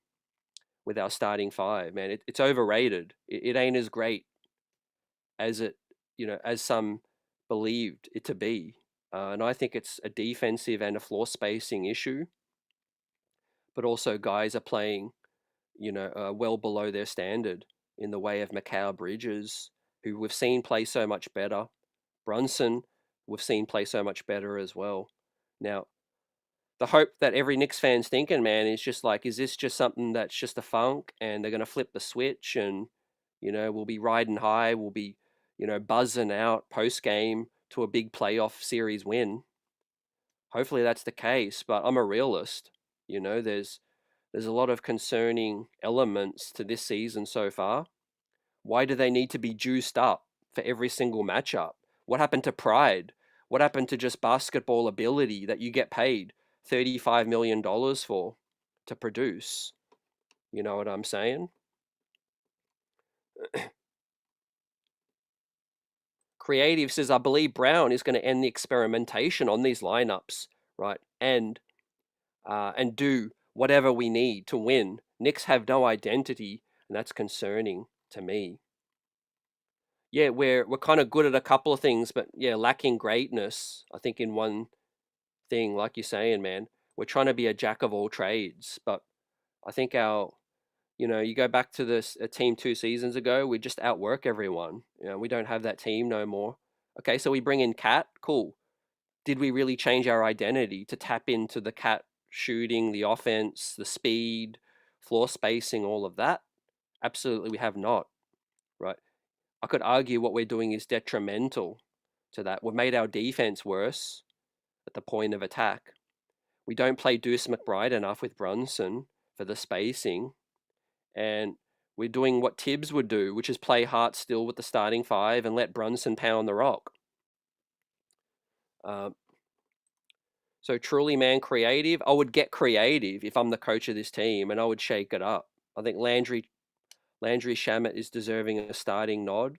with our starting 5, man. It's overrated. It ain't as great as as some believed it to be. And I think it's a defensive and a floor spacing issue. But also guys are playing, well below their standard, in the way of Mikal Bridges, who we've seen play so much better. Brunson, we've seen play so much better as well. Now, the hope that every Knicks fan's thinking, man, is just like, is this just something that's just a funk, and they're going to flip the switch, and, we'll be riding high, we'll be, buzzing out post-game to a big playoff series win. Hopefully that's the case, but I'm a realist. There's a lot of concerning elements to this season so far. Why do they need to be juiced up for every single matchup? What happened to pride? What happened to just basketball ability that you get paid $35 million for to produce? You know what I'm saying? Creative says, I believe Brown is going to end the experimentation on these lineups, right? And do whatever we need to win. Knicks have no identity, and that's concerning to me. Yeah, we're kind of good at a couple of things, but yeah, lacking greatness. I think in one thing, like you're saying, man, we're trying to be a jack of all trades, but I think you go back to this a team 2 seasons ago, we just outwork everyone. We don't have that team no more. Okay, so we bring in Cat. Cool. Did we really change our identity to tap into the Cat shooting, the offense, the speed, floor spacing, all of that? Absolutely, we have not. Right. I could argue what we're doing is detrimental to that. We've made our defense worse at the point of attack. We don't play Deuce McBride enough with Brunson for the spacing. And we're doing what Tibbs would do, which is play Hart still with the starting five and let Brunson pound the rock. So truly, man, creative. I would get creative if I'm the coach of this team, and I would shake it up. I think Landry Shamet is deserving a starting nod,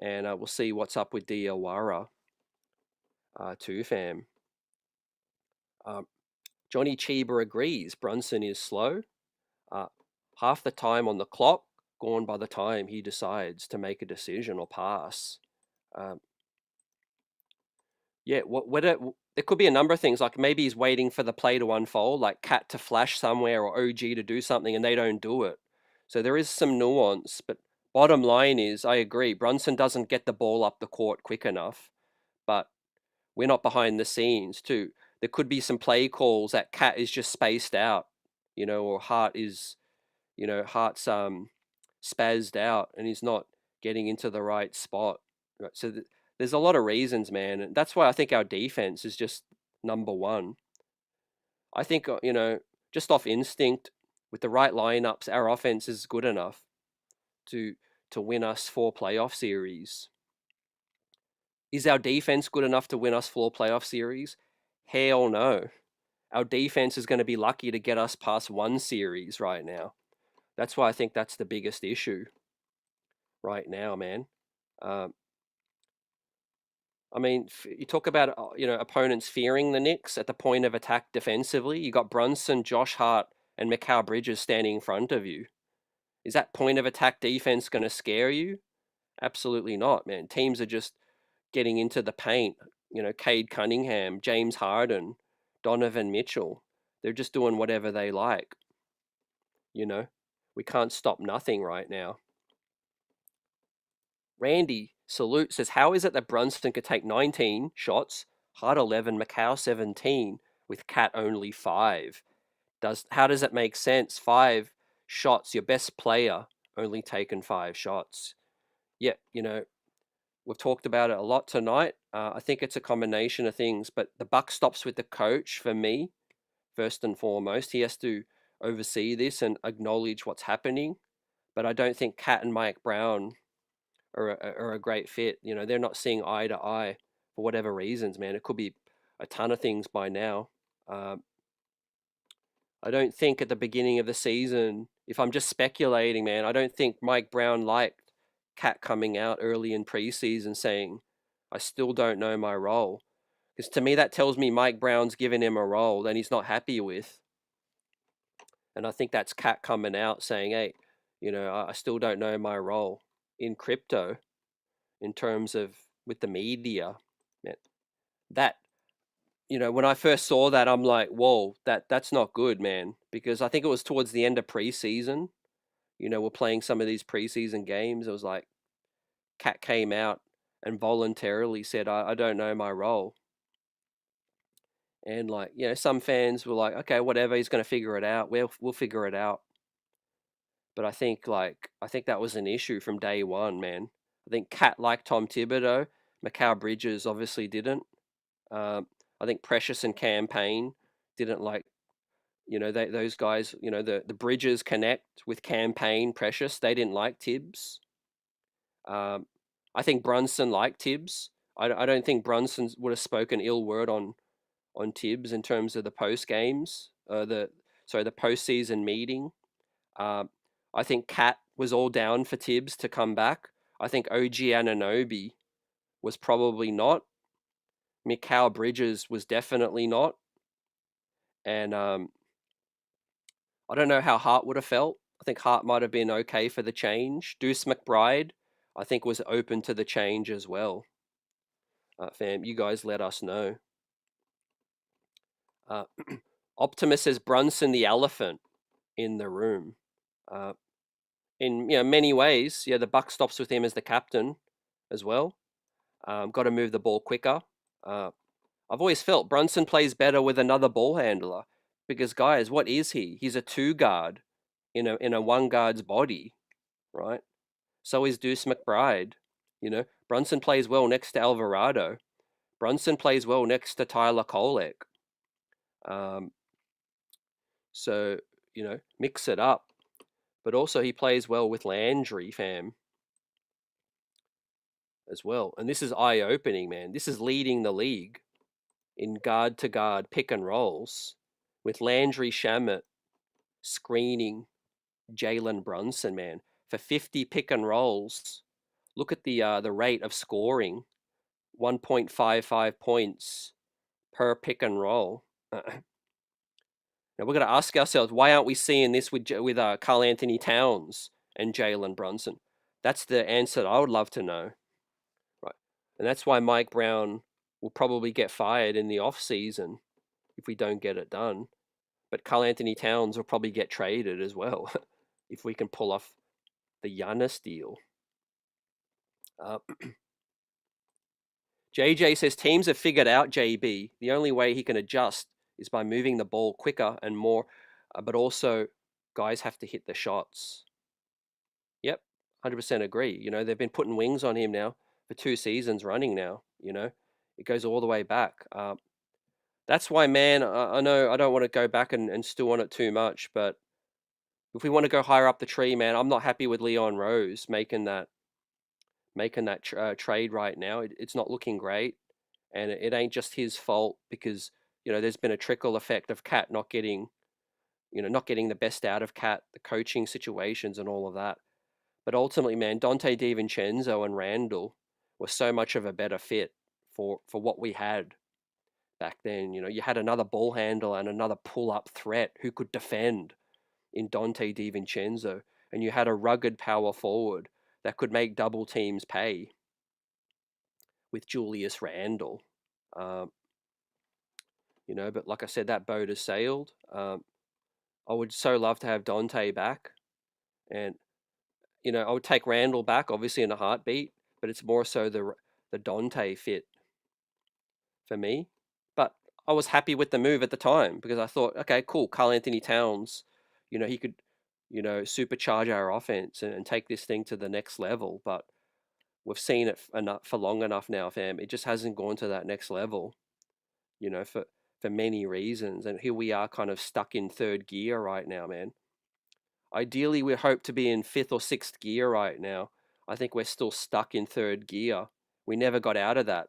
and we'll see what's up with Diawara too, fam. Johnny Cheever agrees. Brunson is slow. Half the time on the clock gone by the time he decides to make a decision or pass. Yeah, there could be a number of things, like maybe he's waiting for the play to unfold, like Cat to flash somewhere or OG to do something and they don't do it. So there is some nuance, but bottom line is, I agree, Brunson doesn't get the ball up the court quick enough, but we're not behind the scenes too. There could be some play calls that Cat is just spaced out, or Hart's spazzed out and he's not getting into the right spot. Right? So there's a lot of reasons, man, and that's why I think our defense is just number one. I think just off instinct, with the right lineups, our offense is good enough to win us 4 playoff series. Is our defense good enough to win us 4 playoff series? Hell no. Our defense is going to be lucky to get us past 1 series right now. That's why I think that's the biggest issue right now, man. I mean, you talk about opponents fearing the Knicks at the point of attack defensively. You got Brunson, Josh Hart, and Mikal Bridges standing in front of you. Is that point of attack defense going to scare you? Absolutely not, man. Teams are just getting into the paint. Cade Cunningham, James Harden, Donovan Mitchell. They're just doing whatever they like. We can't stop nothing right now. Randy Salute says, how is it that Brunson could take 19 shots, Hart 11, Mikal 17, with Cat only 5? How does it make sense? 5 shots, your best player only taken 5 shots. Yeah, we've talked about it a lot tonight. I think it's a combination of things, but the buck stops with the coach for me, first and foremost. He has to oversee this and acknowledge what's happening. But I don't think Cat and Mike Brown are a great fit. They're not seeing eye to eye for whatever reasons, man. It could be a ton of things by now. I don't think at the beginning of the season, if I'm just speculating, man, I don't think Mike Brown liked Cat coming out early in preseason saying, I still don't know my role. Because to me, that tells me Mike Brown's given him a role that he's not happy with. And I think that's Cat coming out saying, hey, I still don't know my role in crypto in terms of with the media. Man, that, when I first saw that, I'm like, whoa, that's not good, man. Because I think it was towards the end of preseason. We're playing some of these preseason games. It was like Cat came out and voluntarily said, I don't know my role. And some fans were like, okay, whatever, he's going to figure it out. We'll figure it out. But I think that was an issue from day one, man. I think Cat liked Tom Thibodeau. Mikal Bridges obviously didn't. I think Precious and Campaign didn't like, those guys, the Bridges connect with Campaign, Precious. They didn't like Tibbs. I think Brunson liked Tibbs. I don't think Brunson would have spoken ill word on Tibbs in terms of the post games, the postseason meeting. I think Cat was all down for Tibbs to come back. I think OG Anunoby was probably not. Mikal Bridges was definitely not. And I don't know how Hart would have felt. I think Hart might have been okay for the change. Deuce McBride, I think, was open to the change as well. Fam, you guys let us know. Uh, Optimus says Brunson the elephant in the room. In many ways, yeah, the buck stops with him as the captain as well. Got to move the ball quicker. I've always felt Brunson plays better with another ball handler because, guys, what is he? He's a two guard in a one guard's body, right? So is Deuce McBride. Brunson plays well next to Alvarado. Brunson plays well next to Tyler Kolek. Um, so mix it up. But also he plays well with Landry, fam, as well. And this is eye-opening, man. This is leading the league in guard-to-guard pick and rolls with Landry Shamet screening Jalen Brunson, man, for 50 pick and rolls. Look at the rate of scoring, 1.55 points per pick and roll. Now we're going to ask ourselves, why aren't we seeing this with Karl Anthony Towns and Jalen Brunson? That's the answer that I would love to know, right? And that's why Mike Brown will probably get fired in the off season if we don't get it done. But Karl Anthony Towns will probably get traded as well if we can pull off the Giannis deal. JJ says teams have figured out JB. The only way he can adjust is by moving the ball quicker and more, but also guys have to hit the shots. Yep, 100% agree. They've been putting wings on him now for 2 seasons running now. It goes all the way back. That's why, man, I know I don't want to go back and stew on it too much, but if we want to go higher up the tree, man, I'm not happy with Leon Rose making that trade right now. It's not looking great, and it ain't just his fault because there's been a trickle effect of Cat not getting the best out of Cat, the coaching situations and all of that. But ultimately, man, Dante DiVincenzo and Randall were so much of a better fit for what we had back then. You had another ball handler and another pull-up threat who could defend in Dante DiVincenzo, and you had a rugged power forward that could make double teams pay with Julius Randle. But like I said, that boat has sailed. I would so love to have Dante back, and I would take Randall back, obviously in a heartbeat. But it's more so the Dante fit for me. But I was happy with the move at the time because I thought, okay, cool, Karl Anthony Towns, he could, supercharge our offense and take this thing to the next level. But we've seen it for long enough now, fam. It just hasn't gone to that next level, for many reasons. And here we are kind of stuck in third gear right now, man. Ideally, we hope to be in fifth or sixth gear right now. I think we're still stuck in third gear. We never got out of that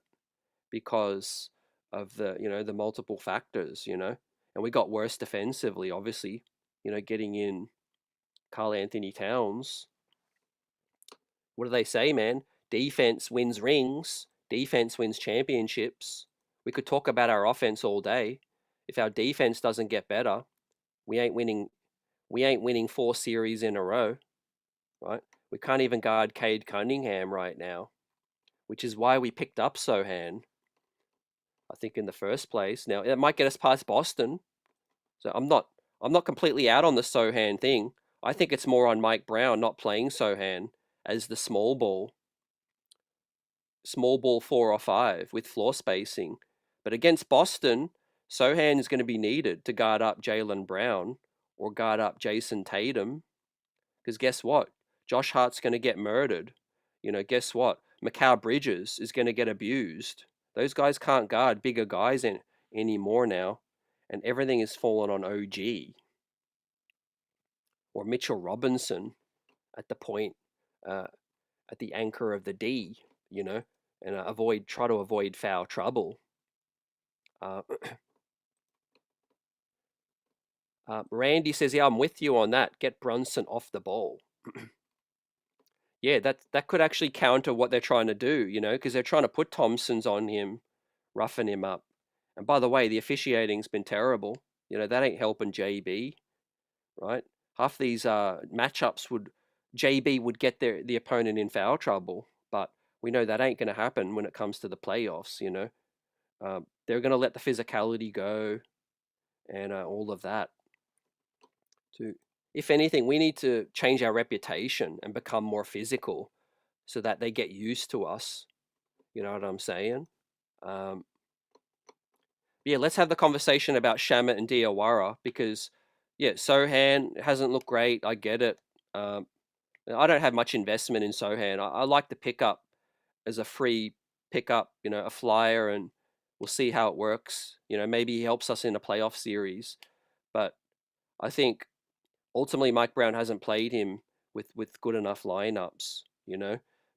because of the multiple factors, and we got worse defensively, obviously, getting in Karl Anthony Towns. What do they say, man? Defense wins rings, defense wins championships. We could talk about our offense all day. If our defense doesn't get better, we ain't winning 4 series in a row, right? We can't even guard Cade Cunningham right now, which is why we picked up Sohan, I think, in the first place. Now, it might get us past Boston. So I'm not completely out on the Sohan thing. I think it's more on Mike Brown not playing Sohan as the small ball 4 or 5 with floor spacing. But against Boston, Sohan is going to be needed to guard up Jaylen Brown or guard up Jason Tatum. Because guess what? Josh Hart's going to get murdered. Guess what? Mikal Bridges is going to get abused. Those guys can't guard bigger guys anymore now. And everything is falling on OG. Or Mitchell Robinson at the point, at the anchor of the D, and try to avoid foul trouble. Randy says, yeah, I'm with you on that. Get Brunson off the ball. Yeah, that could actually counter what they're trying to do, because they're trying to put Thompsons on him, roughing him up. And by the way, the officiating's been terrible. That ain't helping JB. right? Half these matchups JB would get the opponent in foul trouble, but we know that ain't going to happen when it comes to the playoffs. They're going to let the physicality go and all of that. If anything, we need to change our reputation and become more physical so that they get used to us. You know what I'm saying? Um, yeah, let's have the conversation about Shamit and Diawara because, yeah, Sohan hasn't looked great. I get it. Um, I don't have much investment in Sohan. I like the pickup as a free pickup, a flyer, and we'll see how it works. Maybe he helps us in a playoff series. But I think ultimately Mike Brown hasn't played him with good enough lineups.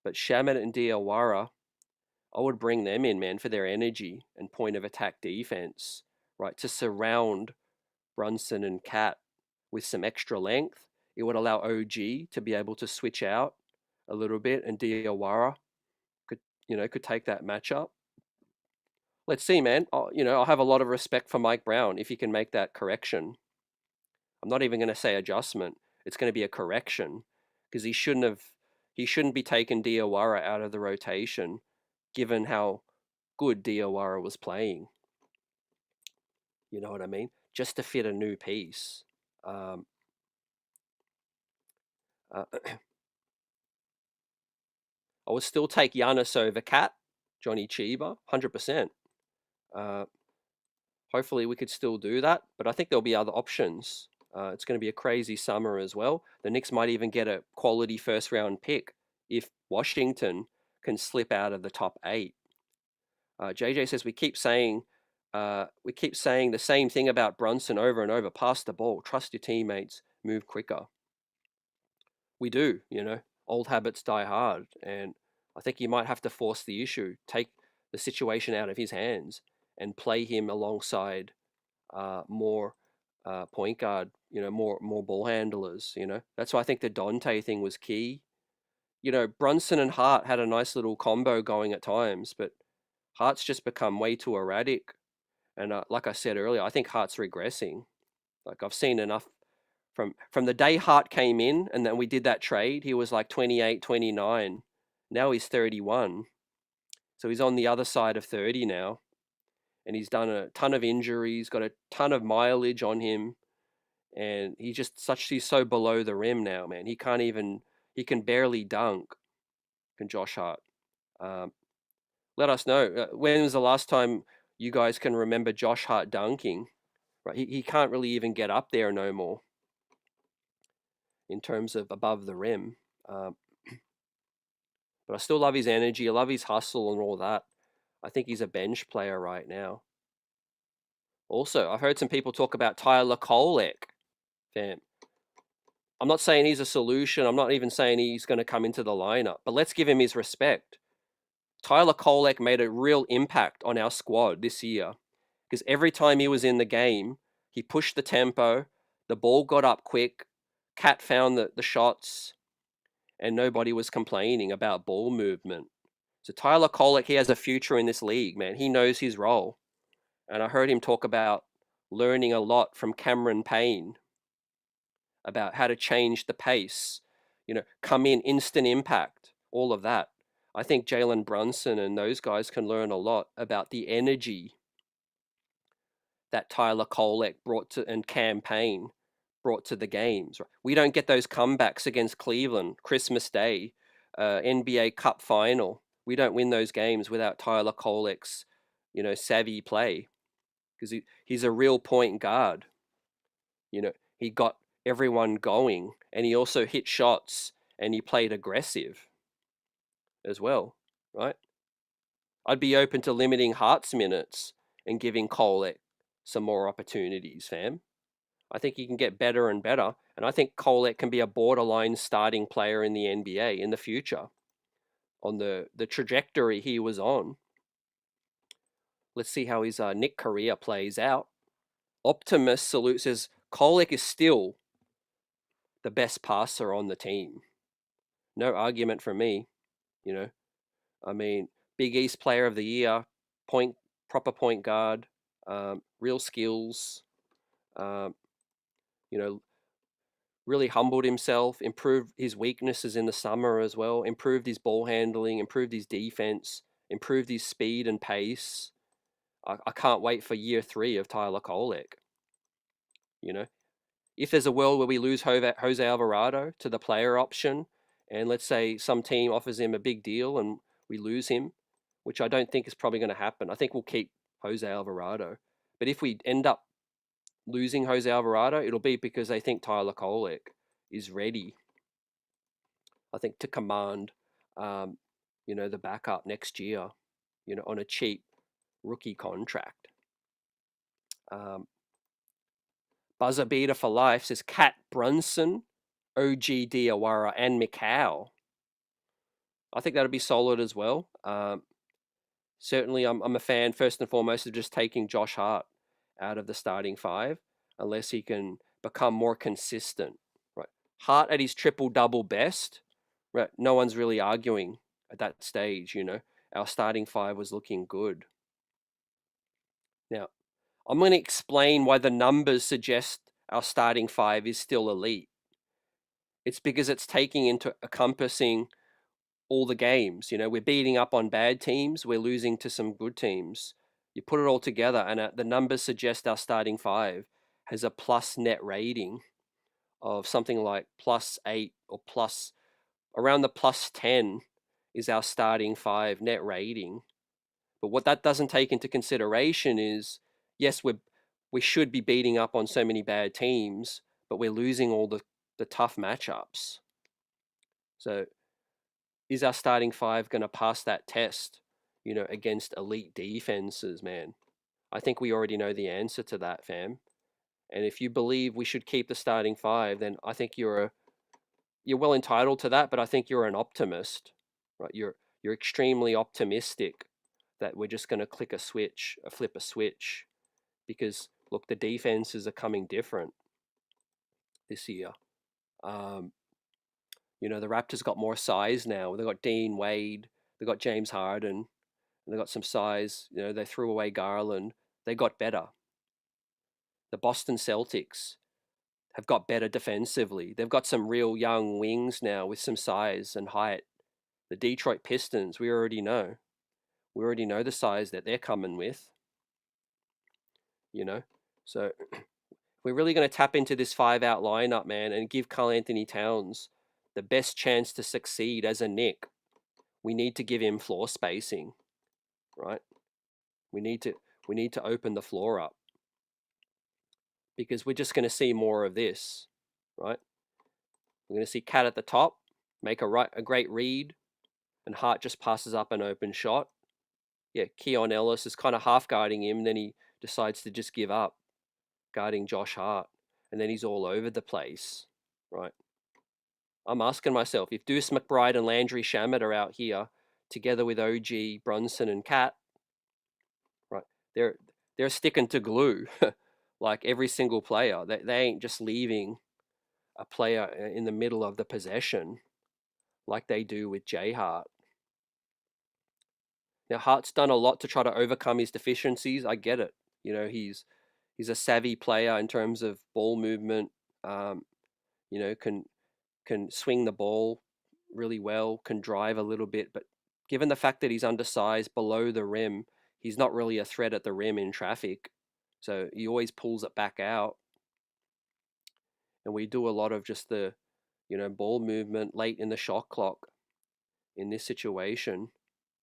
But Shamit and Diawara, I would bring them in, man, for their energy and point of attack defense, right? To surround Brunson and Cat with some extra length. It would allow OG to be able to switch out a little bit, and Diawara could take that matchup. Let's see, man. I'll have a lot of respect for Mike Brown if he can make that correction. I'm not even going to say adjustment. It's going to be a correction because he shouldn't be taking Diawara out of the rotation, given how good Diawara was playing. You know what I mean? Just to fit a new piece. Um, uh, I would still take Giannis over Cat, Johnny Chiba, 100%. Uh, Hopefully we could still do that, but I think there'll be other options. It's going to be a crazy summer as well. The Knicks might even get a quality first round pick if Washington can slip out of the top 8. JJ says we keep saying the same thing about Brunson over and over. Pass the ball, trust your teammates, move quicker. We do, old habits die hard, and I think you might have to force the issue, take the situation out of his hands, and play him alongside more point guard, more ball handlers. That's why I think the Dante thing was key. Brunson and Hart had a nice little combo going at times, but Hart's just become way too erratic. And like I said earlier, I think Hart's regressing. Like I've seen enough from the day Hart came in and then we did that trade, he was like 28, 29. Now he's 31. So he's on the other side of 30 now. And he's done a ton of injuries, got a ton of mileage on him. And he's so below the rim now, man. He can barely dunk, can Josh Hart. Let us know. When was the last time you guys can remember Josh Hart dunking? Right, he can't really even get up there no more in terms of above the rim. Um, but I still love his energy. I love his hustle and all that. I think he's a bench player right now. Also, I've heard some people talk about Tyler Kolek. Fam, I'm not saying he's a solution. I'm not even saying he's going to come into the lineup, but let's give him his respect. Tyler Kolek made a real impact on our squad this year because every time he was in the game, he pushed the tempo, the ball got up quick, Cat found the shots, and nobody was complaining about ball movement. So Tyler Kolek, he has a future in this league, man. He knows his role. And I heard him talk about learning a lot from Cameron Payne about how to change the pace, come in, instant impact, all of that. I think Jalen Brunson and those guys can learn a lot about the energy that Tyler Kolek brought to and Cam Payne brought to the games. We don't get those comebacks against Cleveland, Christmas Day, NBA Cup final. We don't win those games without Tyler Kolek's, savvy play because he's a real point guard. He got everyone going and he also hit shots and he played aggressive as well, right? I'd be open to limiting Hart's minutes and giving Kolek some more opportunities, fam. I think he can get better and better. And I think Kolek can be a borderline starting player in the NBA in the future on the trajectory he was on. Let's see how his Knick career plays out. Optimus Salute says Kolek is still the best passer on the team. No argument from me. I mean, Big East Player of the Year, proper point guard, real skills. Um, you know, really humbled himself, improved his weaknesses in the summer as well, improved his ball handling, improved his defense, improved his speed and pace. I can't wait for year 3 of Tyler Kolek. You know, if there's a world where we lose Jose Alvarado to the player option, and let's say some team offers him a big deal and we lose him, which I don't think is probably going to happen. I think we'll keep Jose Alvarado. But if we end up losing Jose Alvarado, it'll be because they think Tyler Kolek is ready, I think, to command, the backup next year, on a cheap rookie contract. Buzzer beater for life says Cat Brunson, OG Diawara, and Mikau. I think that'll be solid as well. Certainly, I'm a fan, first and foremost, of just taking Josh Hart out of the starting 5, unless he can become more consistent. Right, Hart at his triple-double best, right? No one's really arguing at that stage. Our starting 5 was looking good. Now, I'm going to explain why the numbers suggest our starting 5 is still elite. It's because it's taking into encompassing all the games. We're beating up on bad teams, we're losing to some good teams. You put it all together, and the numbers suggest our starting 5 has a plus net rating of something like +8 or plus around the +10 is our starting 5 net rating. But what that doesn't take into consideration is, yes, we should be beating up on so many bad teams, but we're losing all the tough matchups. So is our starting 5 going to pass that test, against elite defenses, man? I think we already know the answer to that, fam. And if you believe we should keep the starting 5, then I think you're well entitled to that, but I think you're an optimist, right? You're extremely optimistic that we're just going to flip a switch, because look, the defenses are coming different this year. The Raptors got more size now. They got Dean Wade, they got James Harden, and they got some size. They threw away Garland. They got better. The Boston Celtics have got better defensively. They've got some real young wings now with some size and height. The Detroit Pistons, we already know. We already know the size that they're coming with. So we're really going to tap into this 5-out lineup, man, and give Karl-Anthony Towns the best chance to succeed as a Knick. We need to give him floor spacing, right? We need to open the floor up, because we're just going to see more of this, right? We're going to see Cat at the top make a great read, and Hart just passes up an open shot. Yeah, Keon Ellis is kind of half guarding him, and then he decides to just give up guarding Josh Hart, and then he's all over the place, right? I'm asking myself, if Deuce McBride and Landry Shamet are out here together with OG, Brunson, and Cat, right, they're sticking to glue, like every single player. They ain't just leaving a player in the middle of the possession like they do with J Hart. Now, Hart's done a lot to try to overcome his deficiencies. I get it. He's a savvy player in terms of ball movement. Can swing the ball really well, can drive a little bit, but given the fact that he's undersized below the rim, he's not really a threat at the rim in traffic. So he always pulls it back out. And we do a lot of just the, ball movement late in the shot clock in this situation.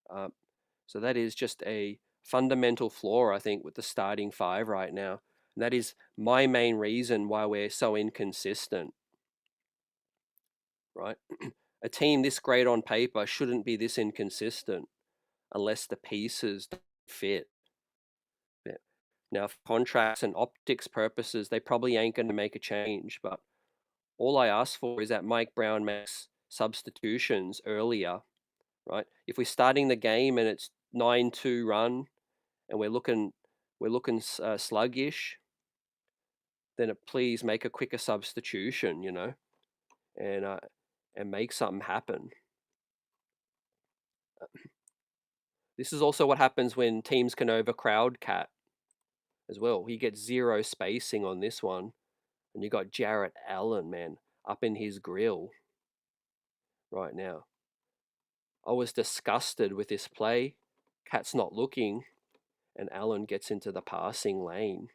So that is just a fundamental flaw, I think, with the starting 5 right now. And that is my main reason why we're so inconsistent, right? A team this great on paper shouldn't be this inconsistent unless the pieces don't fit. Yeah. Now, for contracts and optics purposes, they probably ain't going to make a change. But all I ask for is that Mike Brown makes substitutions earlier, right? If we're starting the game and it's 9-2 run and we're looking sluggish, then please make a quicker substitution, and make something happen. This is also what happens when teams can overcrowd Cat as well. He gets zero spacing on this one. And you got Jarrett Allen, man. up in his grill right now. I was disgusted with this play. Cat's not looking, and Allen gets into the passing lane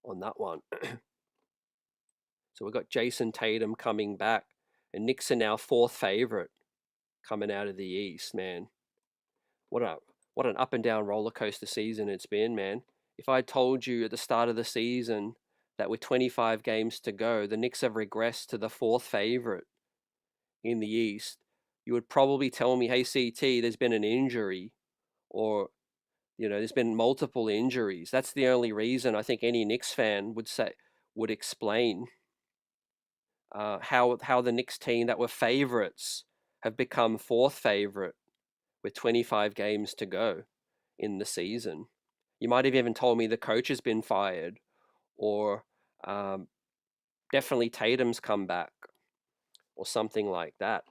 on that one. So we've got Jason Tatum coming back, and Knicks are now 4th favorite coming out of the East, man. What an up and down roller coaster season it's been, man. If I told you at the start of the season that with 25 games to go, the Knicks have regressed to the 4th favorite in the East, you would probably tell me, hey, CT, there's been an injury, or there's been multiple injuries. That's the only reason I think any Knicks fan would explain how the Knicks team that were favorites have become 4th favorite with 25 games to go in the season. You might have even told me the coach has been fired, or definitely Tatum's come back, or something like that.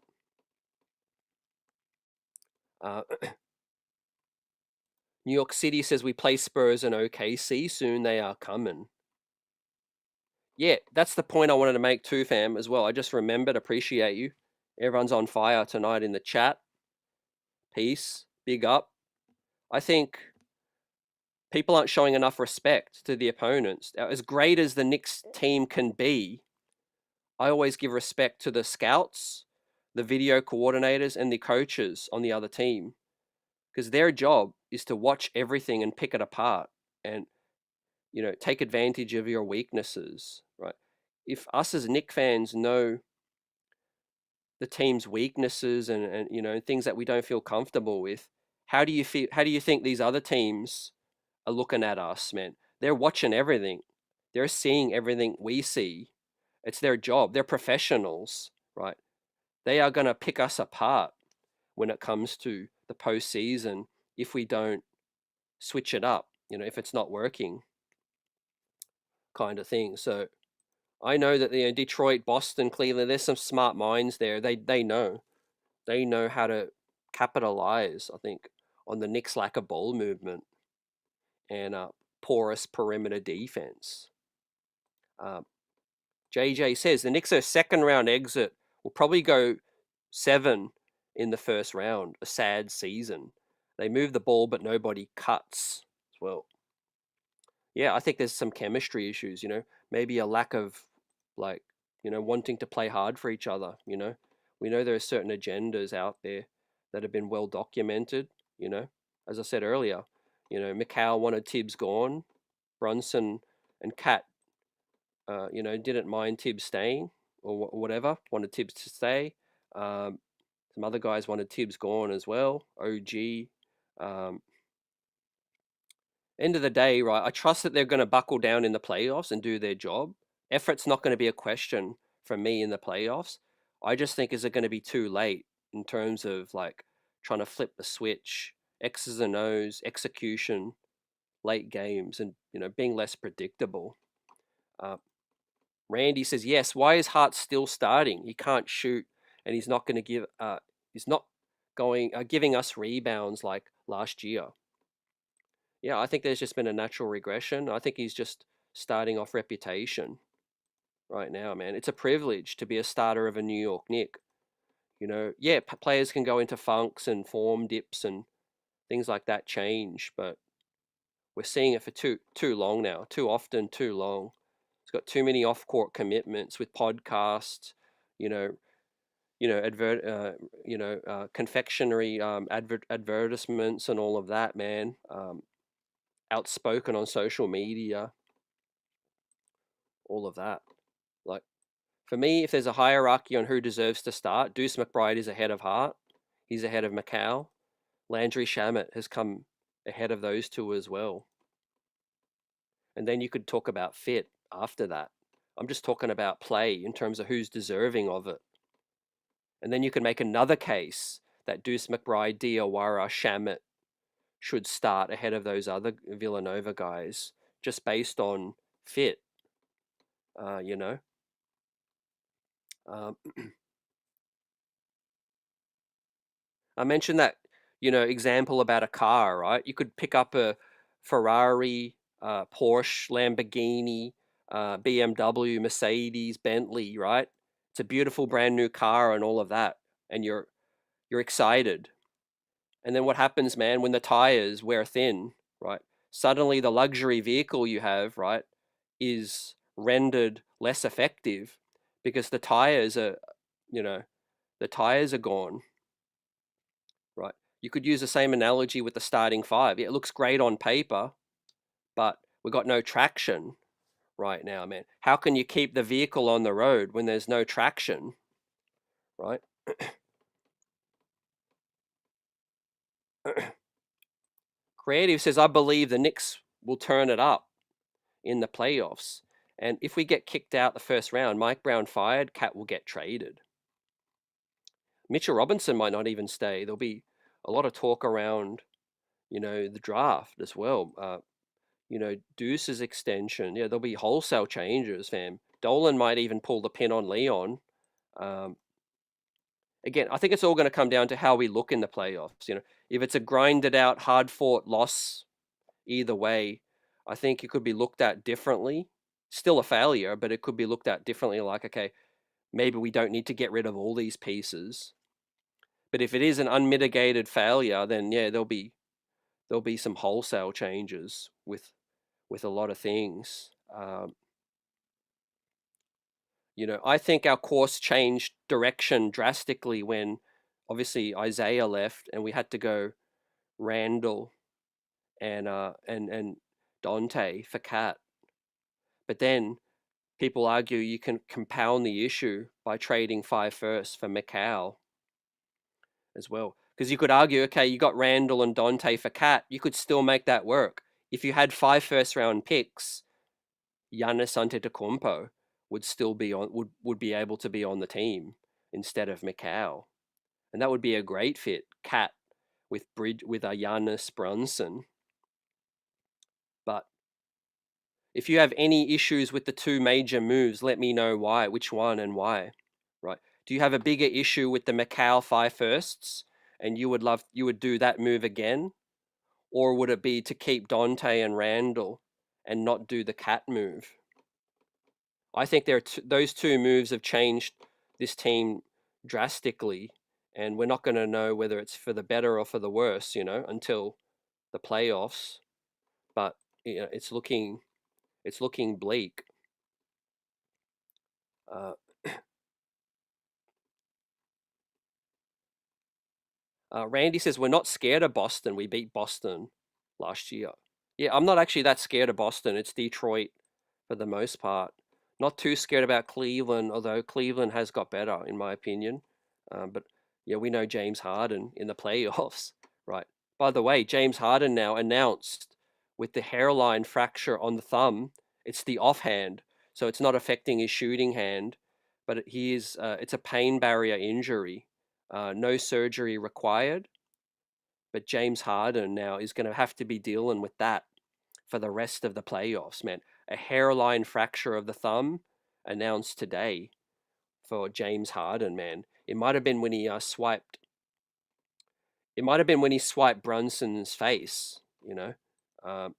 New York City says we play Spurs and OKC soon. They are coming. Yeah, that's the point I wanted to make too, fam, as well. I just remembered, appreciate you. Everyone's on fire tonight in the chat. Peace, big up. I think people aren't showing enough respect to the opponents. As great as the Knicks team can be, I always give respect to the scouts, the video coordinators, and the coaches on the other team, because their job is to watch everything and pick it apart and take advantage of your weaknesses, right? If us as Knick fans know the team's weaknesses and things that we don't feel comfortable with, how do you think these other teams are looking at us, man? They're watching everything. They're seeing everything we see. It's their job. They're professionals, right? They are going to pick us apart when it comes to the postseason if we don't switch it up, if it's not working, kind of thing. So I know that Detroit, Boston, Cleveland, there's some smart minds there. They know how to capitalize, I think, on the Knicks' lack of ball movement and porous perimeter defense. JJ says the Knicks are 2nd round exit will probably go 7 in the 1st round. A sad season. They move the ball, but nobody cuts as well. Yeah, I think there's some chemistry issues, maybe a lack of wanting to play hard for each other, We know there are certain agendas out there that have been well documented, As I said earlier, McCall wanted Tibbs gone, Brunson and Cat, didn't mind Tibbs staying or whatever, wanted Tibbs to stay. Some other guys wanted Tibbs gone as well, OG. End of the day, right, I trust that they're going to buckle down in the playoffs and do their job. Effort's not going to be a question from me in the playoffs. I just think is it going to be too late in terms of trying to flip the switch, X's and O's, execution, late games, and being less predictable. Randy says yes. Why is Hart still starting? He can't shoot, and he's not going to give. He's not going giving us rebounds like last year. Yeah, I think there's just been a natural regression. I think he's just starting off reputation right now, man. It's a privilege to be a starter of a New York Knick. Yeah, players can go into funks and form dips and things like that change, but we're seeing it for too long now, too often, too long. He's got too many off-court commitments with podcasts, confectionery advertisements and all of that, man. Outspoken on social media, all of that. For me, if there's a hierarchy on who deserves to start, Deuce McBride is ahead of Hart. He's ahead of McCall. Landry Shamet has come ahead of those two as well. And then you could talk about fit after that. I'm just talking about play in terms of who's deserving of it. And then you can make another case that Deuce McBride, Diawara, Shamet should start ahead of those other Villanova guys just based on fit, I mentioned that, example about a car, right? You could pick up a Ferrari, Porsche, Lamborghini, BMW, Mercedes, Bentley, right? It's a beautiful brand new car and all of that, and you're excited. And then what happens, man, when the tires wear thin, right? Suddenly the luxury vehicle you have, right, is rendered less effective because the tires are, you know, the tires are gone, right? You could use the same analogy with the starting five. Yeah, it looks great on paper, but we've got no traction right now, man. How can you keep the vehicle on the road when there's no traction, right? Creative says, I believe the Knicks will turn it up in the playoffs. And if we get kicked out the first round, Mike Brown fired, Cat will get traded. Mitchell Robinson might not even stay. There'll be a lot of talk around, the draft as well. Deuce's extension. Yeah, there'll be wholesale changes, fam. Dolan might even pull the pin on Leon. Um, Again, I think it's all going to come down to how we look in the playoffs. If it's a grinded out, hard fought loss, either way, I think it could be looked at differently. Still a failure, but it could be looked at differently. Like, okay, maybe we don't need to get rid of all these pieces. But if it is an unmitigated failure, then yeah, there'll be some wholesale changes with a lot of things. I think our course changed direction drastically when obviously Isaiah left and we had to go Randall and Dante for Cat. But then people argue you can compound the issue by trading 5 firsts for Macau as well. Because you could argue, okay, you got Randall and Dante for Cat, you could still make that work. If you had 5 first-round picks, Giannis Antetokounmpo would still be on would be able to be on the team instead of Macau, and that would be a great fit. Cat with a Giannis Brunson. But if you have any issues with the two major moves, let me know why, which one and why. Right? Do you have a bigger issue with the Macau 5 firsts, and you would do that move again, or would it be to keep Dante and Randall and not do the Cat move? I think those two moves have changed this team drastically, and we're not going to know whether it's for the better or for the worse, until the playoffs. But it's looking bleak. Uh, Randy says we're not scared of Boston. We beat Boston last year. Yeah, I'm not actually that scared of Boston. It's Detroit for the most part. Not too scared about Cleveland, although Cleveland has got better, in my opinion. But yeah, we know James Harden in the playoffs, right? By the way, James Harden now announced with the hairline fracture on the thumb, it's the offhand, so it's not affecting his shooting hand, but it's a pain barrier injury. No surgery required, but James Harden now is going to have to be dealing with that for the rest of the playoffs, man. A hairline fracture of the thumb announced today for James Harden, man. It might have been when he swiped. It might have been when he swiped Brunson's face, um,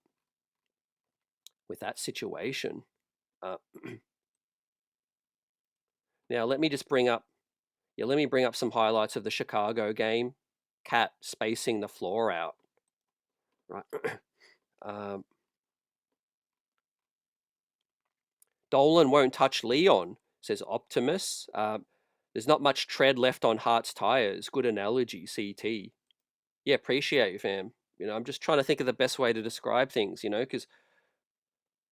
with that situation. Uh, Now let me just bring up. Yeah, let me bring up some highlights of the Chicago game. Cat spacing the floor out, right? um, Dolan won't touch Leon, says Optimus. There's not much tread left on Hart's tires. Good analogy, CT. Yeah, appreciate you, fam. I'm just trying to think of the best way to describe things, because,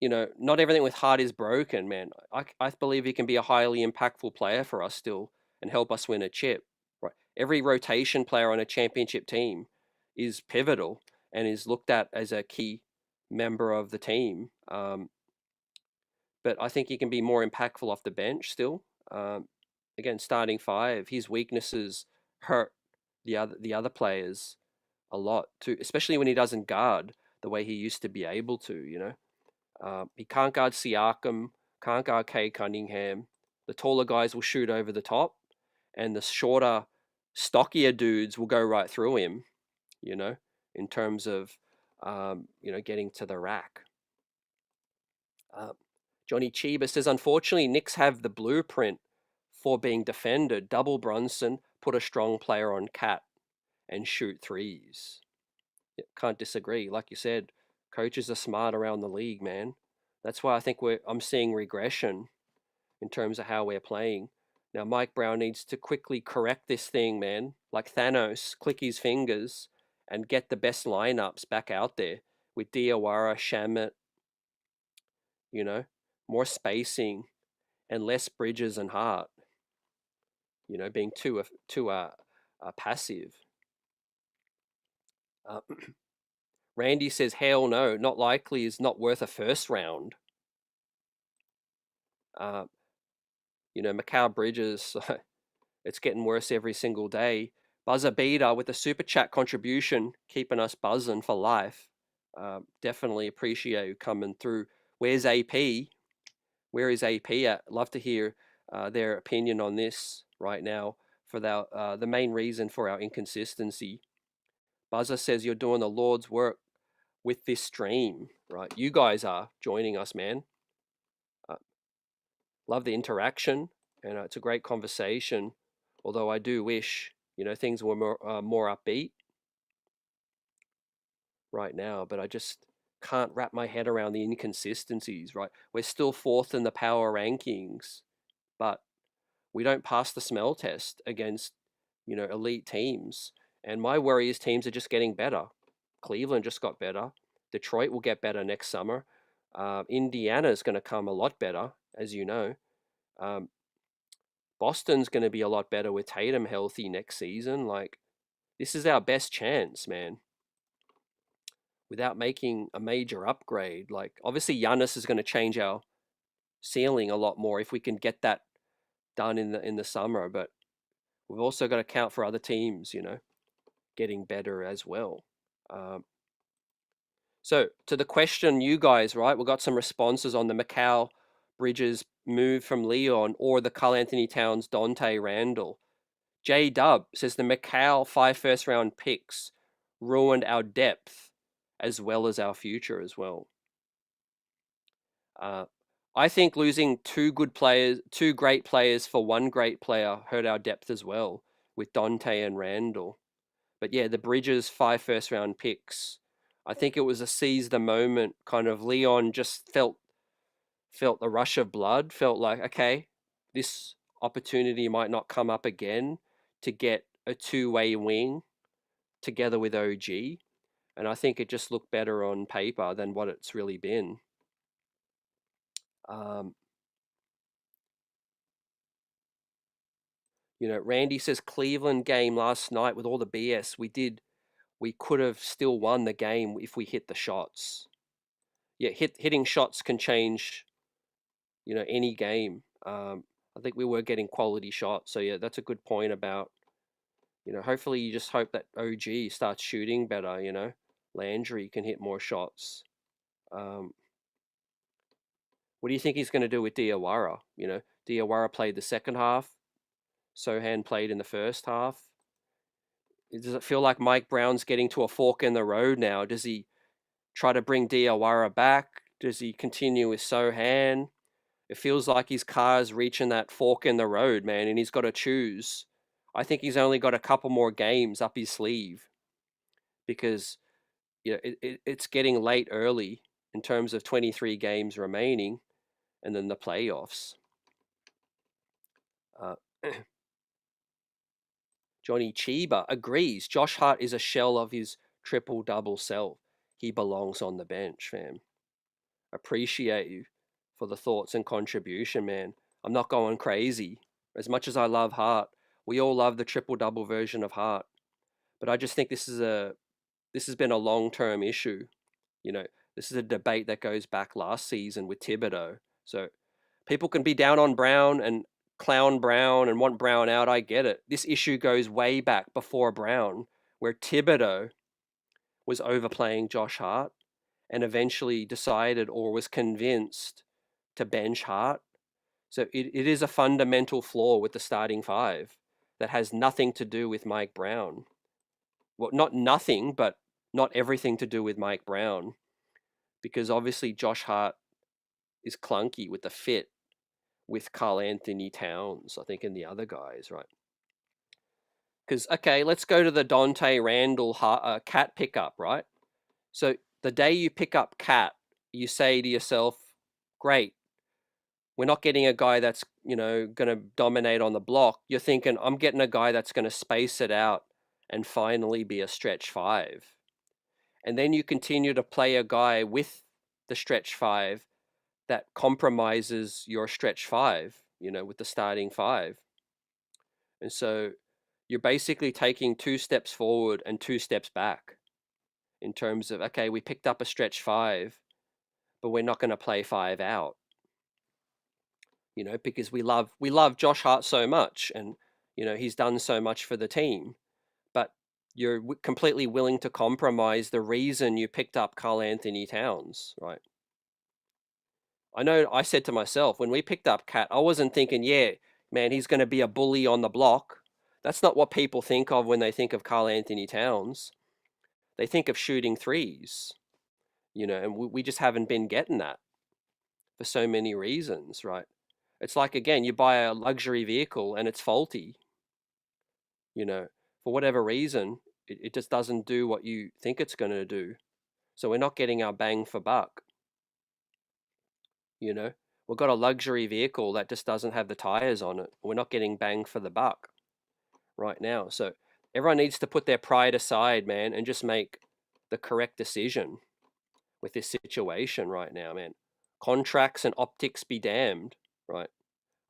not everything with Hart is broken, man. I believe he can be a highly impactful player for us still and help us win a chip. Right. Every rotation player on a championship team is pivotal and is looked at as a key member of the team. But I think he can be more impactful off the bench still. Again, starting five, his weaknesses hurt the other players a lot too, especially when he doesn't guard the way he used to be able to. He can't guard Siakam, can't guard Kay Cunningham. The taller guys will shoot over the top, and the shorter, stockier dudes will go right through him. In terms of getting to the rack. Johnny Chiba says, unfortunately, Knicks have the blueprint for being defended. Double Brunson, put a strong player on Cat, and shoot threes. Yeah, can't disagree. Like you said, coaches are smart around the league, man. That's why I think I'm seeing regression in terms of how we're playing. Now, Mike Brown needs to quickly correct this thing, man. Like Thanos, click his fingers and get the best lineups back out there with Diawara, Shamit, you know, more spacing and less Bridges and Hart, being too passive. Randy says, hell no, not likely is not worth a first round. Macau Bridges, it's getting worse every single day. Buzzer Beater with a super chat contribution, keeping us buzzing for life. Definitely appreciate you coming through. Where's AP? Where is AP at? Love to hear their opinion on this right now for the main reason for our inconsistency. Buzzer says you're doing the Lord's work with this stream, right? You guys are joining us, man. Love the interaction, and it's a great conversation. Although I do wish, things were more upbeat right now, but I just can't wrap my head around the inconsistencies, right? We're still fourth in the power rankings, but we don't pass the smell test against, elite teams. And my worry is teams are just getting better. Cleveland just got better. Detroit will get better next summer. Indiana's going to come a lot better, as you know. Boston's going to be a lot better with Tatum healthy next season. Like, this is our best chance, man. Without making a major upgrade, like obviously Giannis is going to change our ceiling a lot more if we can get that done in the summer. But we've also got to count for other teams, getting better as well. So to the question, you guys, right? We got some responses on the Macau Bridges move from Leon or the Karl Anthony Towns Dante Randall. J Dub says the Macau 5 first round picks ruined our depth as well as our future as well. I think losing two great players for one great player hurt our depth as well with Dante and Randall. But yeah, the Bridges 5 first round picks. I think it was a seize the moment kind of. Leon just felt the rush of blood, felt like, okay, this opportunity might not come up again to get a two-way wing together with OG. And I think it just looked better on paper than what it's really been. Randy says Cleveland game last night with all the BS we could have still won the game if we hit the shots. Yeah, hitting shots can change, any game. I think we were getting quality shots. So yeah, that's a good point about, hopefully you just hope that OG starts shooting better, Landry can hit more shots. What do you think he's going to do with Diawara? Diawara played the second half. Sohan played in the first half. Does it feel like Mike Brown's getting to a fork in the road now? Does he try to bring Diawara back? Does he continue with Sohan? It feels like his car's reaching that fork in the road, man, and he's got to choose. I think he's only got a couple more games up his sleeve because it's getting late early in terms of 23 games remaining and then the playoffs. Johnny Chiba agrees. Josh Hart is a shell of his triple-double self. He belongs on the bench, fam. Appreciate you for the thoughts and contribution, man. I'm not going crazy. As much as I love Hart, we all love the triple-double version of Hart. But I just think this has been a long-term issue. This is a debate that goes back last season with Thibodeau. So people can be down on Brown and clown Brown and want Brown out. I get it. This issue goes way back before Brown, where Thibodeau was overplaying Josh Hart and eventually decided or was convinced to bench Hart. So it is a fundamental flaw with the starting five that has nothing to do with Mike Brown. Well, not nothing, but not everything to do with Mike Brown. Because obviously Josh Hart is clunky with the fit with Karl Anthony Towns, I think, and the other guys, right? Because, okay, let's go to the Dante Randall Cat pickup, right? So the day you pick up Cat, you say to yourself, great, we're not getting a guy that's, going to dominate on the block. You're thinking, I'm getting a guy that's going to space it out and finally be a stretch five. And then you continue to play a guy with the stretch five that compromises your stretch five, with the starting five. And so you're basically taking 2 steps forward and 2 steps back in terms of, okay, we picked up a stretch five, but we're not going to play five out, because we love Josh Hart so much, and he's done so much for the team, but you're completely willing to compromise the reason you picked up Karl Anthony Towns, right? I know I said to myself, when we picked up Cat, I wasn't thinking, yeah, man, he's going to be a bully on the block. That's not what people think of when they think of Karl Anthony Towns. They think of shooting threes, and we just haven't been getting that for so many reasons, right? It's like, again, you buy a luxury vehicle and it's faulty, for whatever reason, it just doesn't do what you think it's going to do. So we're not getting our bang for buck, We've got a luxury vehicle that just doesn't have the tires on it. We're not getting bang for the buck right now. So everyone needs to put their pride aside, man, and just make the correct decision with this situation right now, man. Contracts and optics be damned, right?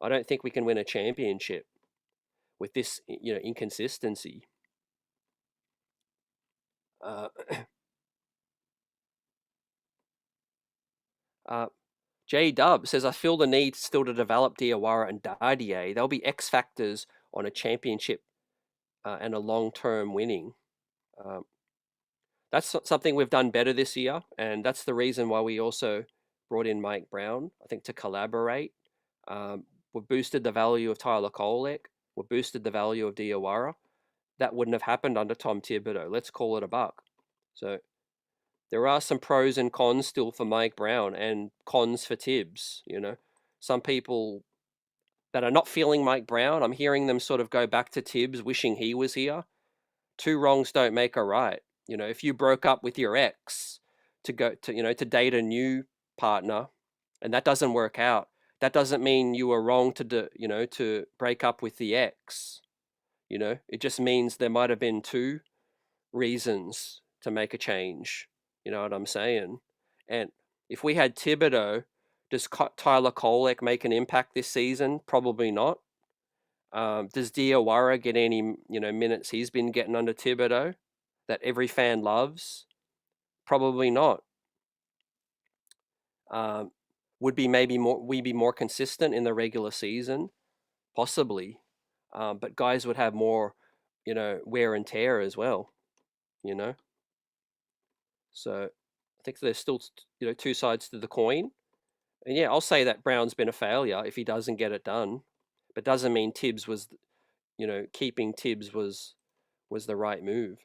I don't think we can win a championship with this, inconsistency. Uh, J Dub says, I feel the need still to develop Diawara and Dardier. They'll be X factors on a championship and a long-term winning. That's something we've done better this year, and that's the reason why we also brought in Mike Brown, I think, to collaborate. We've boosted the value of Tyler Kolek. We've boosted the value of Diawara. That wouldn't have happened under Tom Thibodeau. Let's call it a buck. So there are some pros and cons still for Mike Brown and cons for Tibbs. Some people that are not feeling Mike Brown, I'm hearing them sort of go back to Tibbs, wishing he was here. 2 wrongs don't make a right. If you broke up with your ex to go to, to date a new partner, and that doesn't work out, that doesn't mean you were wrong to break up with the ex. It just means there might have been 2 reasons to make a change. You know what I'm saying? And if we had Thibodeau, does Tyler Kolek make an impact this season? Probably not. Does Diawara get any minutes he's been getting under Thibodeau that every fan loves? Probably not. Would be we be more consistent in the regular season? Possibly. But guys would have more, wear and tear as well, So I think there's still, 2 sides to the coin. And yeah, I'll say that Brown's been a failure if he doesn't get it done. But doesn't mean Tibbs was, keeping Tibbs was the right move.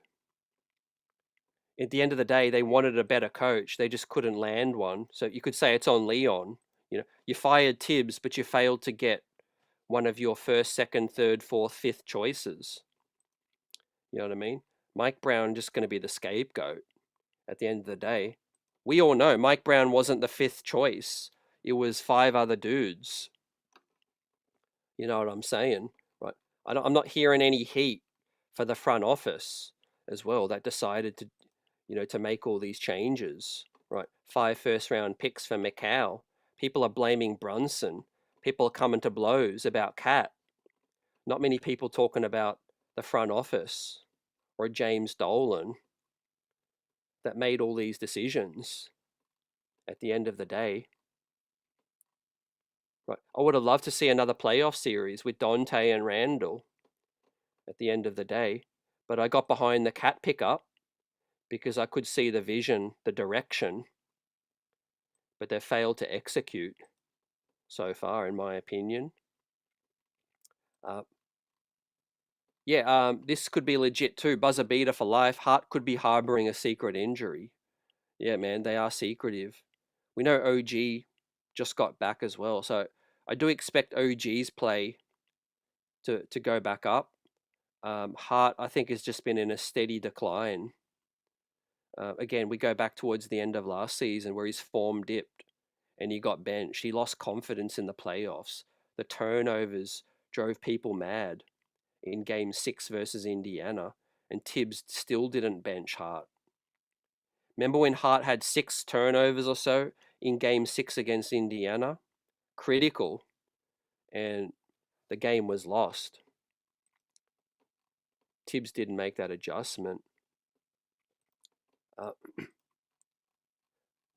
At the end of the day, they wanted a better coach. They just couldn't land one. So you could say it's on Leon. You fired Tibbs, but you failed to get one of your first, second, third, fourth, fifth choices. You know what I mean? Mike Brown just going to be the scapegoat at the end of the day. We all know Mike Brown wasn't the 5th choice. It was 5 other dudes. You know what I'm saying? Right. I'm not hearing any heat for the front office as well that decided to, to make all these changes. Right. 5 first-round picks for Macau. People are blaming Brunson. People are coming to blows about Cat. Not many people talking about the front office or James Dolan that made all these decisions at the end of the day. Right. I would have loved to see another playoff series with Dante and Randall at the end of the day, but I got behind the Cat pickup because I could see the vision, the direction, but they've failed to execute so far, in my opinion. This could be legit too. Buzzer beater for life. Hart could be harboring a secret injury. Yeah, man, they are secretive. We know OG just got back as well. So I do expect OG's play to go back up. Hart, I think, has just been in a steady decline. Again, we go back towards the end of last season where his form dipped and he got benched. He lost confidence in the playoffs. The turnovers drove people mad in game 6 versus Indiana, and Tibbs still didn't bench Hart. Remember when Hart had 6 turnovers or so in game 6 against Indiana? Critical, and the game was lost. Tibbs didn't make that adjustment.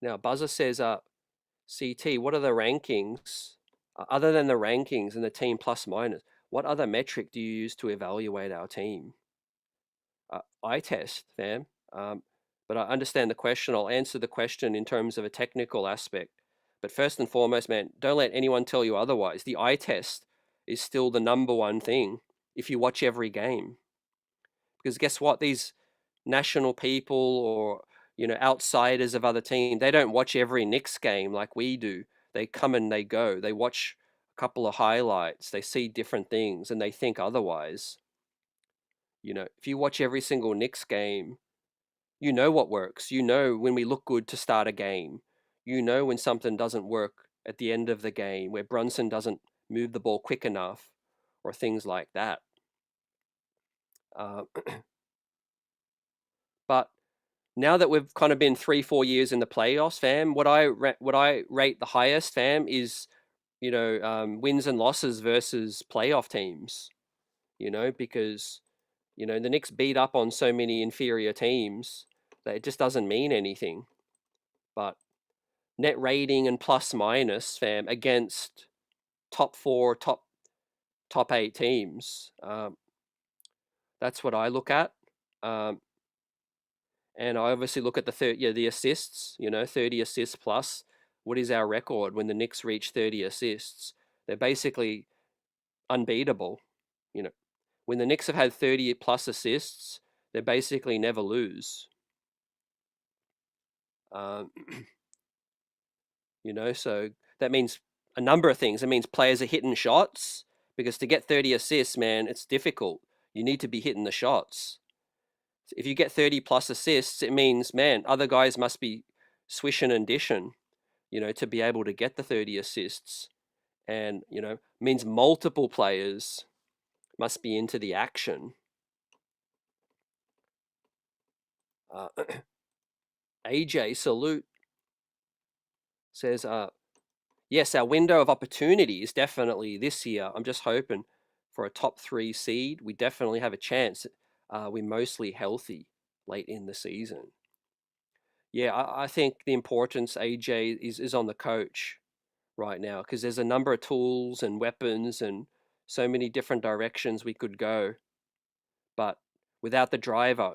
Now, Buzzer says, CT, what are the rankings? Other than the rankings and the team plus minus, what other metric do you use to evaluate our team? Eye test, fam. But I understand the question. I'll answer the question in terms of a technical aspect. But first and foremost, man, don't let anyone tell you otherwise. The eye test is still the number one thing if you watch every game. Because guess what? These national people or outsiders of other teams, they don't watch every Knicks game like we do. They come and they go. They watch a couple of highlights. They see different things and they think otherwise. If you watch every single Knicks game, you know what works. You know when we look good to start a game. You know when something doesn't work at the end of the game, where Brunson doesn't move the ball quick enough or things like that. But now that we've kind of been 3-4 years in the playoffs, fam, what I rate the highest, fam, is wins and losses versus playoff teams. Because the Knicks beat up on so many inferior teams that it just doesn't mean anything. But net rating and plus minus, fam, against top 4, top 8 teams. That's what I look at. And I obviously look at the assists, 30 assists plus. What is our record when the Knicks reach 30 assists? They're basically unbeatable. When the Knicks have had 30 plus assists, they basically never lose. So that means a number of things. It means players are hitting shots, because to get 30 assists, man, it's difficult. You need to be hitting the shots. If you get 30 plus assists, it means, man, other guys must be swishing and dishing, to be able to get the 30 assists. And, means multiple players must be into the action. AJ Salute says, yes, our window of opportunity is definitely this year. I'm just hoping for a top 3 seed. We definitely have a chance. We're mostly healthy late in the season. Yeah, I think the importance, AJ, is on the coach right now, because there's a number of tools and weapons and so many different directions we could go. But without the driver,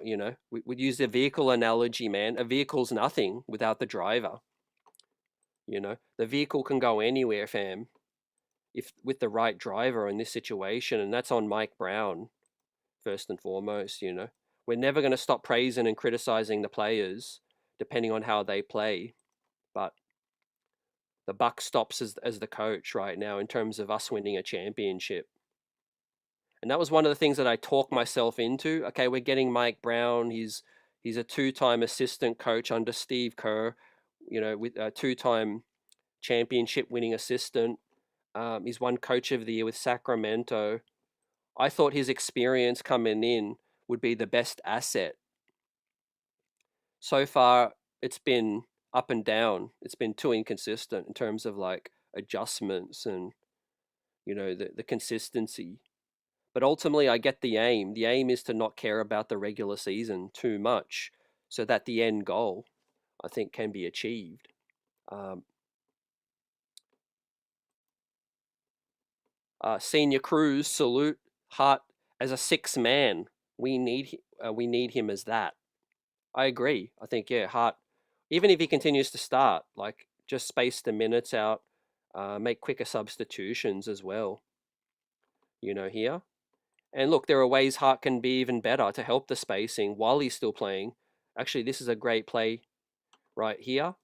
we'd use the vehicle analogy, man. A vehicle's nothing without the driver. The vehicle can go anywhere, fam, if with the right driver in this situation, and that's on Mike Brown first and foremost. We're never going to stop praising and criticizing the players depending on how they play, but the buck stops as the coach right now in terms of us winning a championship. And that was one of the things that I talked myself into. Okay, we're getting Mike Brown. He's a 2-time assistant coach under Steve Kerr, with a 2-time championship winning assistant. He's won Coach of the Year with Sacramento. I thought his experience coming in would be the best asset. So far, it's been up and down. It's been too inconsistent in terms of like adjustments and the consistency. But ultimately, I get the aim. The aim is to not care about the regular season too much, so that the end goal, I think, can be achieved. Senior Cruz, salute Hart as a 6th man. We need him as that. I agree. I think, yeah, Hart, even if he continues to start, like, just space the minutes out, make quicker substitutions as well, here. And look, there are ways Hart can be even better to help the spacing while he's still playing. Actually, this is a great play right here.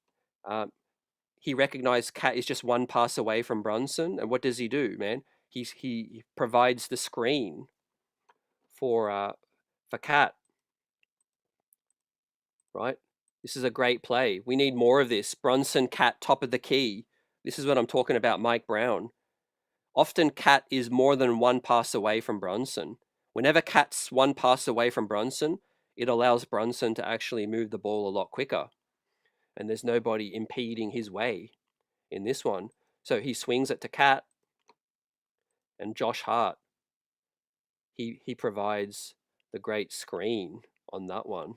he recognized Cat is just one pass away from Brunson, and what does he do, man? He provides the screen for Cat, right? This is a great play. We need more of this. Brunson, Cat, top of the key. This is what I'm talking about, Mike Brown. Often Cat is more than one pass away from Brunson. Whenever Cat's one pass away from Brunson, it allows Brunson to actually move the ball a lot quicker. And there's nobody impeding his way in this one. So he swings it to Cat, and Josh Hart, he provides the great screen on that one.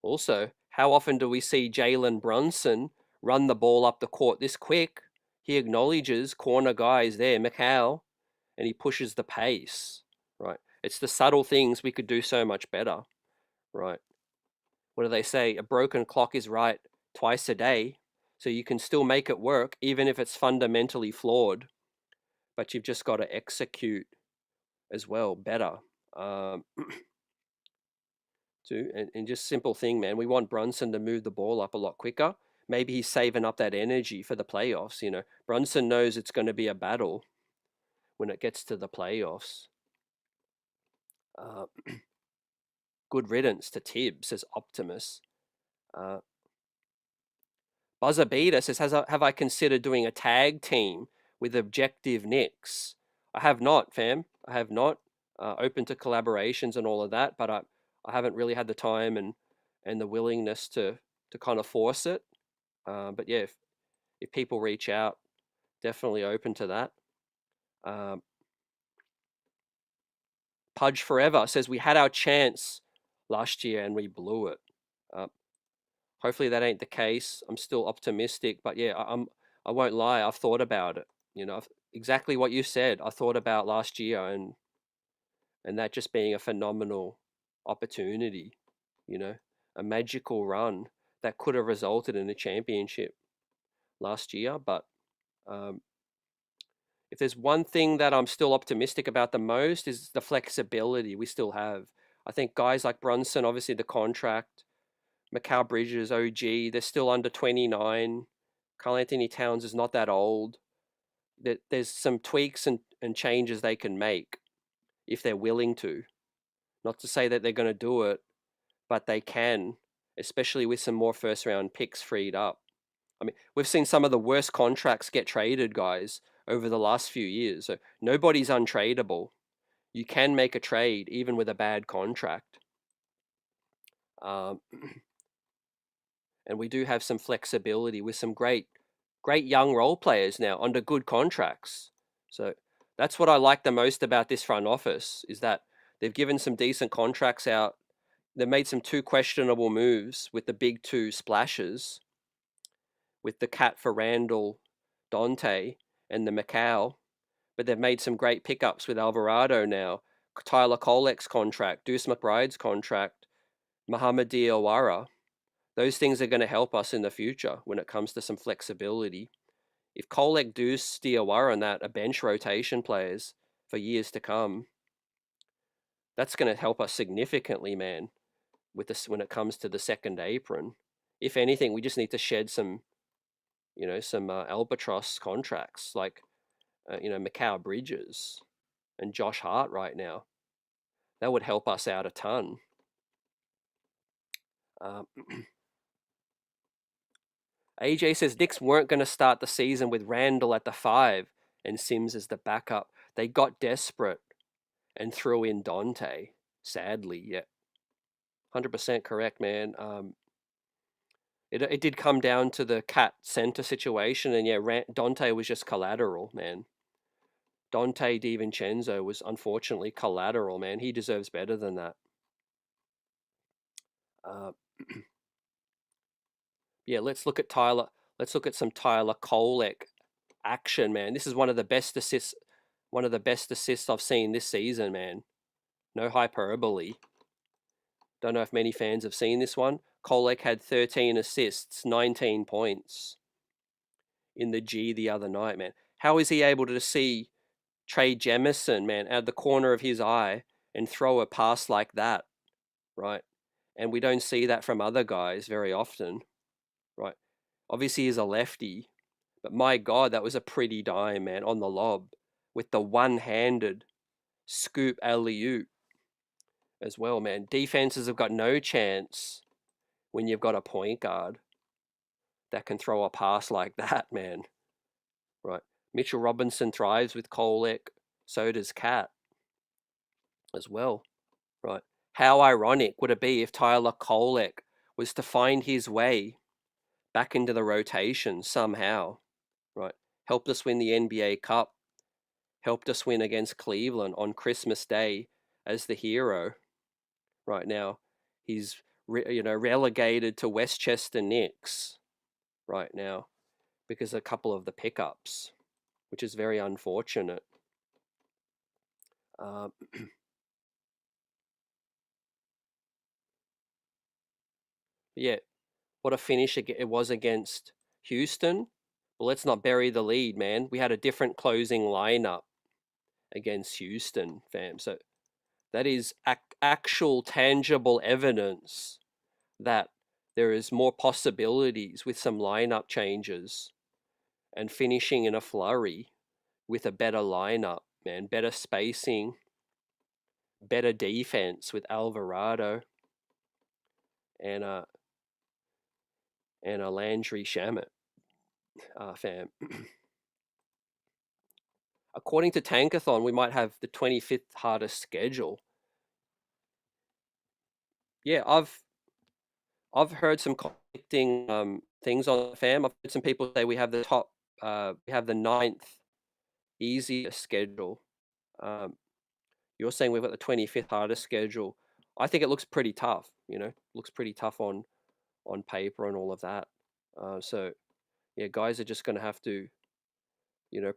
Also, how often do we see Jalen Brunson run the ball up the court this quick? He acknowledges corner guys there, McHale, and he pushes the pace, right? It's the subtle things we could do so much better, right? What do they say? A broken clock is right twice a day, so you can still make it work even if it's fundamentally flawed, but you've just got to execute as well better. And just simple thing, man. We want Brunson to move the ball up a lot quicker. Maybe he's saving up that energy for the playoffs. You know, Brunson knows it's going to be a battle when it gets to the playoffs. Good riddance to Tibbs, says Optimus. Buzzer Beater says, have I considered doing a tag team with Objective Knicks? I have not, fam. I have not. Open to collaborations and all of that, but I haven't really had the time and the willingness to kind of force it. But yeah, if people reach out, definitely open to that. Pudge Forever says, we had our chance last year and we blew it. Hopefully that ain't the case. I'm still optimistic, but yeah, I won't lie. I've thought about it. You know, exactly what you said. I thought about last year and that just being a phenomenal opportunity. You know, a magical run that could have resulted in a championship last year. But if there's one thing that I'm still optimistic about the most is the flexibility we still have. I think guys like Brunson, obviously the contract, Mikal Bridges, OG, they're still under 29. Karl Anthony Towns is not that old. There's some tweaks and changes they can make if they're willing to. Not to say that they're going to do it, but they can, especially with some more first round picks freed up. I mean, we've seen some of the worst contracts get traded, guys, over the last few years. So nobody's untradeable. You can make a trade even with a bad contract. And we do have some flexibility with some great young role players now under good contracts. So that's what I like the most about this front office is that they've given some decent contracts out. They've made some 2 questionable moves with the big 2 splashes, with the Cat for Randall, Dante, and the Macau. But they've made some great pickups with Alvarado now, Tyler Kolek's contract, Deuce McBride's contract, Muhammad Diawara. Those things are going to help us in the future when it comes to some flexibility. If Kolek, Deuce, Diawara, and that are bench rotation players for years to come, that's going to help us significantly, man, with this when it comes to the second apron. If anything, we just need to shed some, some albatross contracts like, Mikal Bridges and Josh Hart right now. That would help us out a ton. AJ says Knicks weren't going to start the season with Randall at the 5 and Sims as the backup. They got desperate and threw in Dante. Sadly, yeah. 100% correct, man. It did come down to the Cat center situation, and yeah, Dante was just collateral, man. Dante DiVincenzo was unfortunately collateral, man. He deserves better than that. Yeah, let's look at Tyler. Let's look at some Tyler Kolek action, man. This is one of the best assists I've seen this season, man. No hyperbole. Don't know if many fans have seen this one. Kolek had 13 assists, 19 points in the G the other night, man. How is he able to see Trey Jemison, man, out of the corner of his eye and throw a pass like that, right? And we don't see that from other guys very often, right? Obviously, he's a lefty, but my God, that was a pretty dime, man, on the lob with the one-handed scoop alley-oop as well, man. Defenses have got no chance when you've got a point guard that can throw a pass like that, man. Right. Mitchell Robinson thrives with Kolek. So does Cat as well. Right. How ironic would it be if Tyler Kolek was to find his way back into the rotation somehow? Right. Helped us win the NBA Cup. Helped us win against Cleveland on Christmas Day as the hero. Right now, he's relegated to Westchester Knicks right now because a couple of the pickups, which is very unfortunate. Yeah, what a finish it was against Houston. Well, let's not bury the lead, man. We had a different closing lineup against Houston, fam. So that is actual tangible evidence that there is more possibilities with some lineup changes and finishing in a flurry with a better lineup, man. Better spacing, better defense with Alvarado and a Landry Shamet, fam. According to Tankathon, we might have the 25th hardest schedule. Yeah, I've heard some conflicting things on the fam. I've heard some people say we have the ninth easiest schedule. You're saying we've got the 25th hardest schedule. I think it looks pretty tough. Looks pretty tough on paper and all of that. So yeah, guys are just going to have to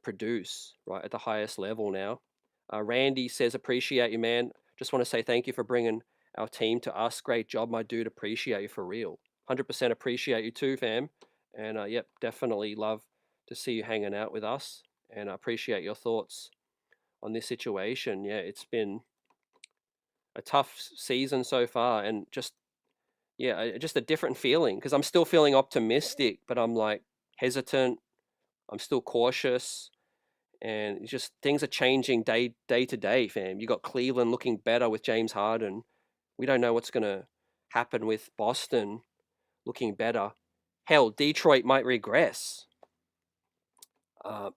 produce right at the highest level now. Randy says, appreciate you, man. Just want to say thank you for bringing our team to us. Great job, my dude. Appreciate you for real. 100% appreciate you too, fam. And yep, definitely love to see you hanging out with us. And I appreciate your thoughts on this situation. Yeah, it's been a tough season so far, and just a different feeling because I'm still feeling optimistic, but I'm like hesitant. I'm still cautious. And it's just things are changing day to day, fam. You got Cleveland looking better with James Harden. We don't know what's gonna happen with Boston looking better. Hell, Detroit might regress. Uh,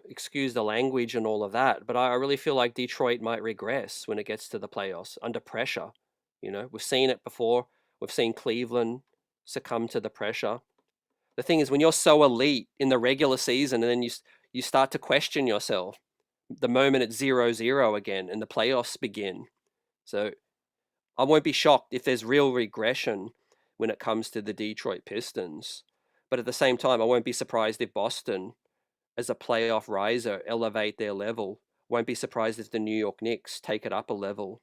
excuse the language and all of that, but I really feel like Detroit might regress when it gets to the playoffs under pressure. We've seen it before. We've seen Cleveland succumb to the pressure. The thing is, when you're so elite in the regular season and then you start to question yourself the moment it's 0-0 again and the playoffs begin. So I won't be shocked if there's real regression when it comes to the Detroit Pistons. But at the same time, I won't be surprised if Boston, as a playoff riser, elevate their level. Won't be surprised if the New York Knicks take it up a level.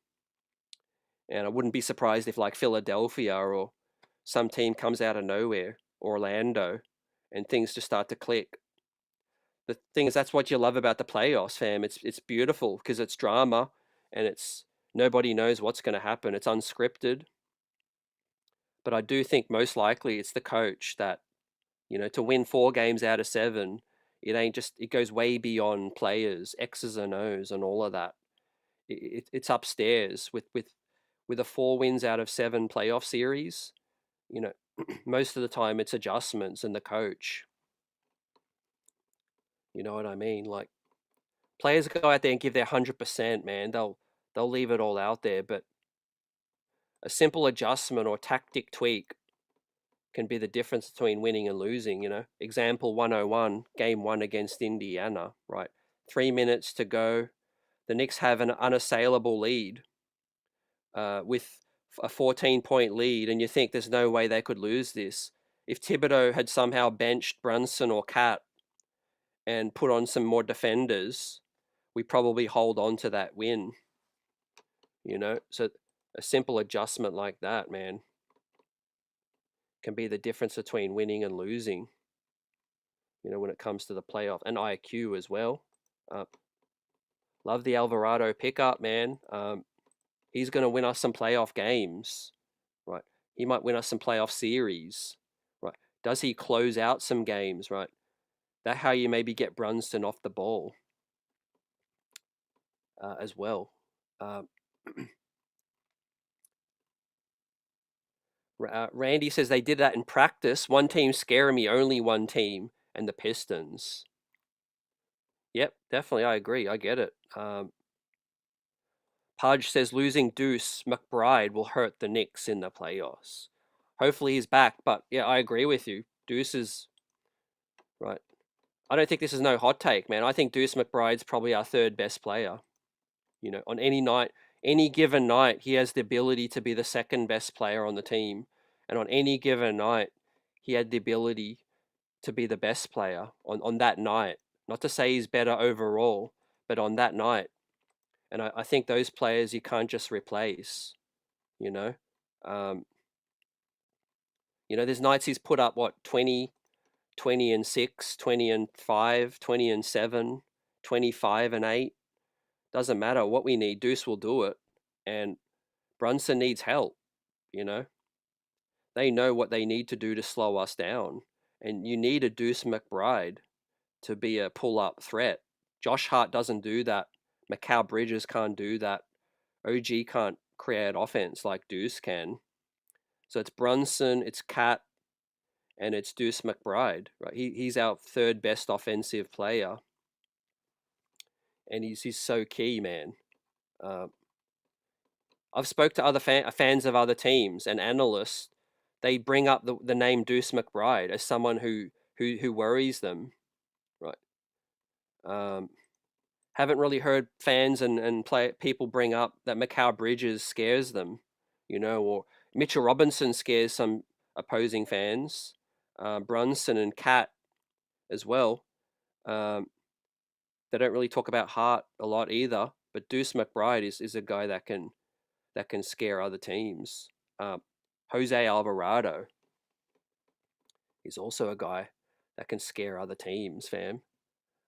And I wouldn't be surprised if like Philadelphia or some team comes out of nowhere, Orlando, and things just start to click. The thing is, that's what you love about the playoffs, fam. It's beautiful because it's drama and it's nobody knows what's going to happen. It's unscripted. But I do think most likely it's the coach that, to win 4 games out of 7, it goes way beyond players, X's and O's and all of that. It's upstairs with a 4 wins out of 7 playoff series. Most of the time it's adjustments and the coach. You know what I mean? Like players go out there and give their 100%, man. They'll leave it all out there, but a simple adjustment or tactic tweak can be the difference between winning and losing. Example 101, game 1 against Indiana, right? 3 minutes to go. The Knicks have an unassailable lead with a 14-point lead, and you think there's no way they could lose this. If Thibodeau had somehow benched Brunson or Cat and put on some more defenders, we probably hold on to that win. So a simple adjustment like that, man, can be the difference between winning and losing, when it comes to the playoff, and IQ as well. Love the Alvarado pickup, man. He's going to win us some playoff games, right? He might win us some playoff series, right? Does he close out some games, right? That's how you maybe get Brunson off the ball as well. Um, Randy says they did that in practice. One team scaring me, only one team, and the Pistons. Yep, definitely, I agree. I get it. Pudge says losing Deuce McBride will hurt the Knicks in the playoffs. Hopefully he's back, but yeah, I agree with you. Deuce is right. I don't think this is no hot take, man. I think Deuce McBride's probably our third best player. You know, on any night, any given night, he has the ability to be the second best player on the team. And on any given night, he had the ability to be the best player on that night. Not to say he's better overall, but on that night. And I think those players you can't just replace, you know. Um, there's nights he's put up, what, 20 and 6, 20 and 5, 20 and 7, 25 and 8. Doesn't matter what we need. Deuce will do it. And Brunson needs help, you know. They know what they need to do to slow us down. And you need a Deuce McBride to be a pull-up threat. Josh Hart doesn't do that. Mikal Bridges can't do that. OG can't create offense like Deuce can. So it's Brunson, it's Cat, and it's Deuce McBride, right? He's our third best offensive player. And he's so key, man. I've spoke to other fans of other teams and analysts. They bring up the name Deuce McBride as someone who worries them, right? Haven't really heard fans and people bring up that Mikal Bridges scares them, or Mitchell Robinson scares some opposing fans. Brunson and Cat as well. They don't really talk about Hart a lot either, but Deuce McBride is a guy that can scare other teams. Jose Alvarado is also a guy that can scare other teams, fam.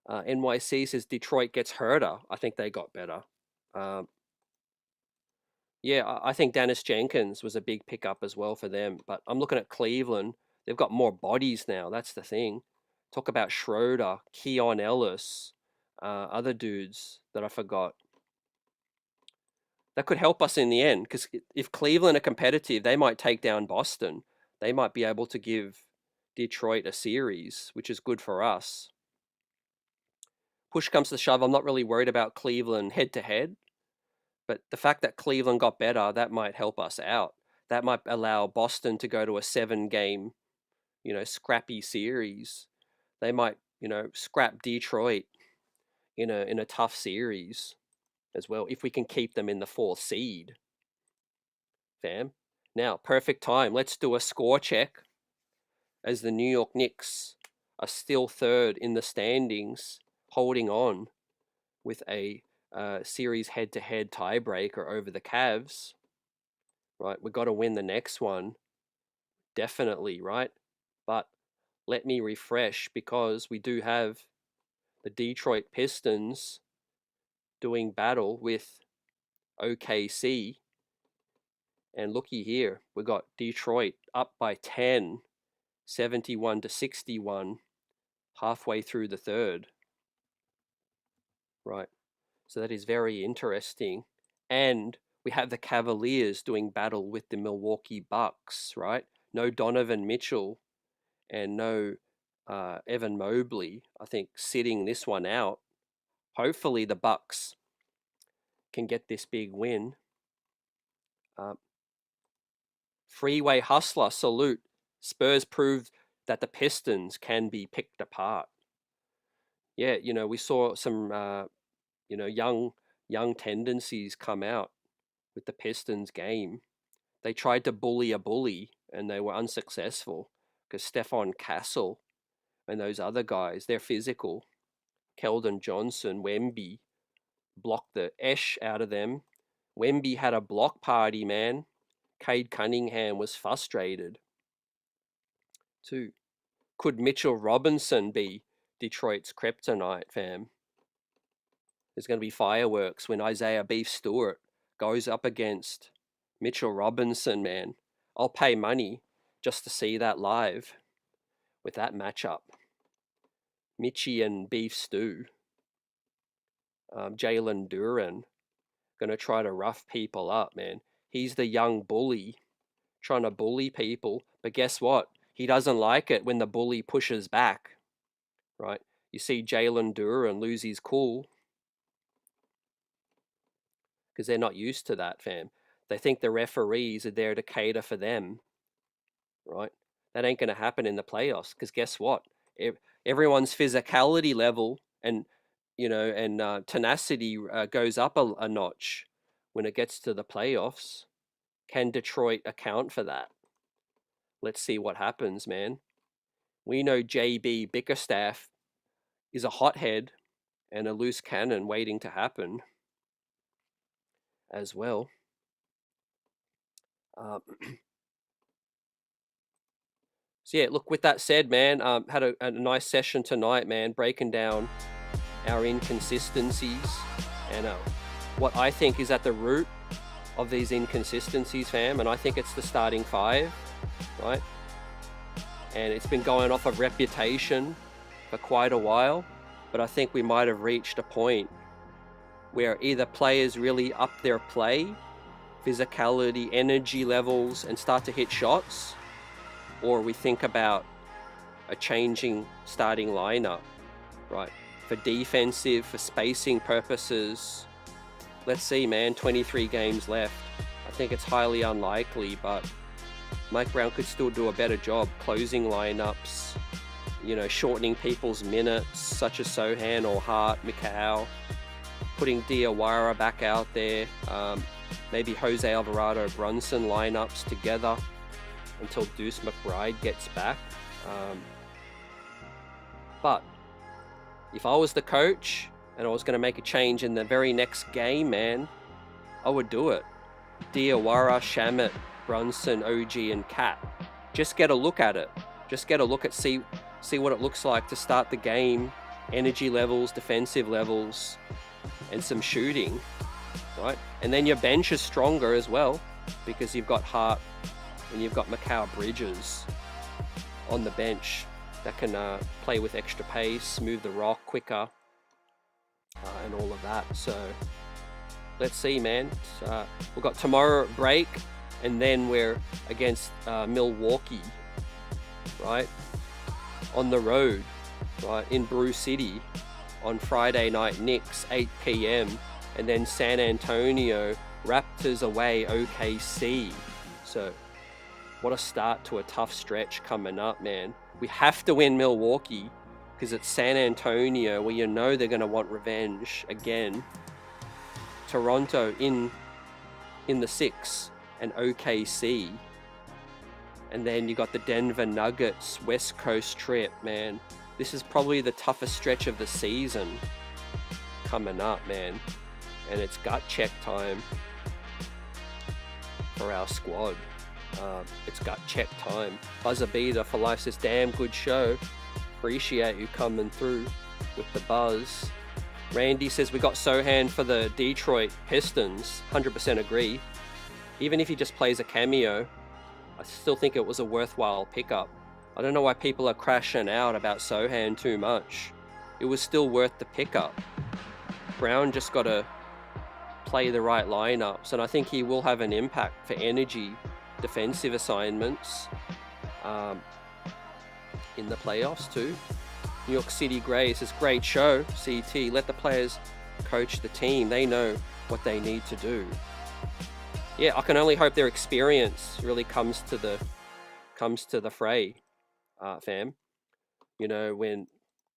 NYC says Detroit gets hurter. I think they got better. Yeah, I think Dennis Jenkins was a big pickup as well for them. But I'm looking at Cleveland. They've got more bodies now. That's the thing. Talk about Schroeder, Keon Ellis, other dudes that I forgot. That could help us in the end, because if Cleveland are competitive, they might take down Boston. They might be able to give Detroit a series, which is good for us. Push comes to shove, I'm not really worried about Cleveland head-to-head, but the fact that Cleveland got better, that might help us out. That might allow Boston to go to a 7-game, scrappy series. They might, scrap Detroit in a tough series as well, if we can keep them in the 4th seed. Fam. Now, perfect time. Let's do a score check as the New York Knicks are still third in the standings, holding on with a series head-to-head tiebreaker over the Cavs. Right, we've got to win the next one, definitely, right? But let me refresh, because we do have the Detroit Pistons doing battle with OKC. And looky here, we got Detroit up by 10, 71-61, halfway through the third. Right, so that is very interesting. And we have the Cavaliers doing battle with the Milwaukee Bucks, right? No Donovan Mitchell and no Evan Mobley, I think, sitting this one out. Hopefully the Bucks can get this big win. Freeway Hustler, salute. Spurs proved that the Pistons can be picked apart. Yeah, we saw some, young tendencies come out with the Pistons game. They tried to bully a bully, and they were unsuccessful, because Stephon Castle and those other guys, they're physical. Keldon Johnson, Wemby, blocked the esh out of them. Wemby had a block party, man. Cade Cunningham was frustrated. Too. Could Mitchell Robinson be Detroit's kryptonite, fam? There's going to be fireworks when Isaiah Beef Stewart goes up against Mitchell Robinson, man. I'll pay money just to see that live with that matchup. Mitchie and Beef Stew. Jalen Duran going to try to rough people up, man. He's the young bully trying to bully people, but guess what? He doesn't like it when the bully pushes back, right? You see Jalen Duran lose his cool because they're not used to that, fam. They think the referees are there to cater for them, right? That ain't going to happen in the playoffs because guess what? Everyone's physicality level and tenacity goes up a notch when it gets to the playoffs. Can Detroit account for that? Let's see what happens, man. We know JB Bickerstaff is a hothead and a loose cannon waiting to happen as well. So yeah, look, with that said, man, had a nice session tonight, man, breaking down our inconsistencies and what I think is at the root of these inconsistencies, fam. And I think it's the starting five, right? And it's been going off of reputation for quite a while, but I think we might have reached a point where either players really up their play, physicality, energy levels, and start to hit shots, or we think about a changing starting lineup, right? For defensive, for spacing purposes. Let's see, man, 23 games left. I think it's highly unlikely, but Mike Brown could still do a better job closing lineups, shortening people's minutes, such as Sohan or Hart, Mikal, putting Diawara back out there, maybe Jose Alvarado, Brunson lineups together until Deuce McBride gets back. But if I was the coach and I was going to make a change in the very next game, man, I would do it. Diawara, Shamit, Brunson, OG, and Cat. Just get a look at it. Just get a look at see what it looks like to start the game. Energy levels, defensive levels, and some shooting, right? And then your bench is stronger as well because you've got Hart and you've got Mikal Bridges on the bench that can play with extra pace, move the rock quicker, and all of that. So let's see, man. We've got tomorrow break, and then we're against Milwaukee, right? On the road, right? In Brew City on Friday night, Knicks, 8 p.m. And then San Antonio, Raptors away, OKC. So what a start to a tough stretch coming up, man. We have to win Milwaukee because it's San Antonio where they're going to want revenge again. Toronto in the 6 and OKC. And then you got the Denver Nuggets West Coast trip, man. This is probably the toughest stretch of the season coming up, man. And it's gut check time for our squad. It's gut check time. Buzzer Beater for Life says, damn good show. Appreciate you coming through with the buzz. Randy says, we got Sohan for the Detroit Pistons. 100% agree. Even if he just plays a cameo, I still think it was a worthwhile pickup. I don't know why people are crashing out about Sohan too much. It was still worth the pickup. Brown just got to play the right lineups, and I think he will have an impact for energy, defensive assignments in the playoffs too. New York City Grey says, great show, CT. Let the players coach the team. They know what they need to do. Yeah, I can only hope their experience really comes to the fray, fam. When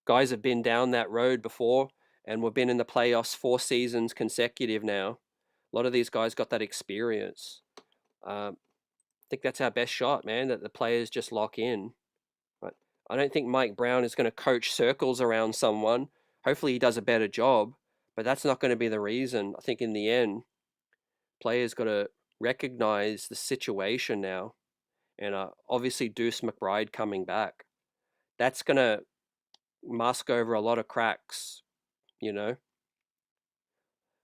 guys have been down that road before and we've been in the playoffs 4 seasons consecutive now, a lot of these guys got that experience. I think that's our best shot, man, that the players just lock in. But I don't think Mike Brown is going to coach circles around someone. Hopefully he does a better job, but that's not going to be the reason. I think in the end, players got to recognize the situation now. And obviously Deuce McBride coming back. That's going to mask over a lot of cracks,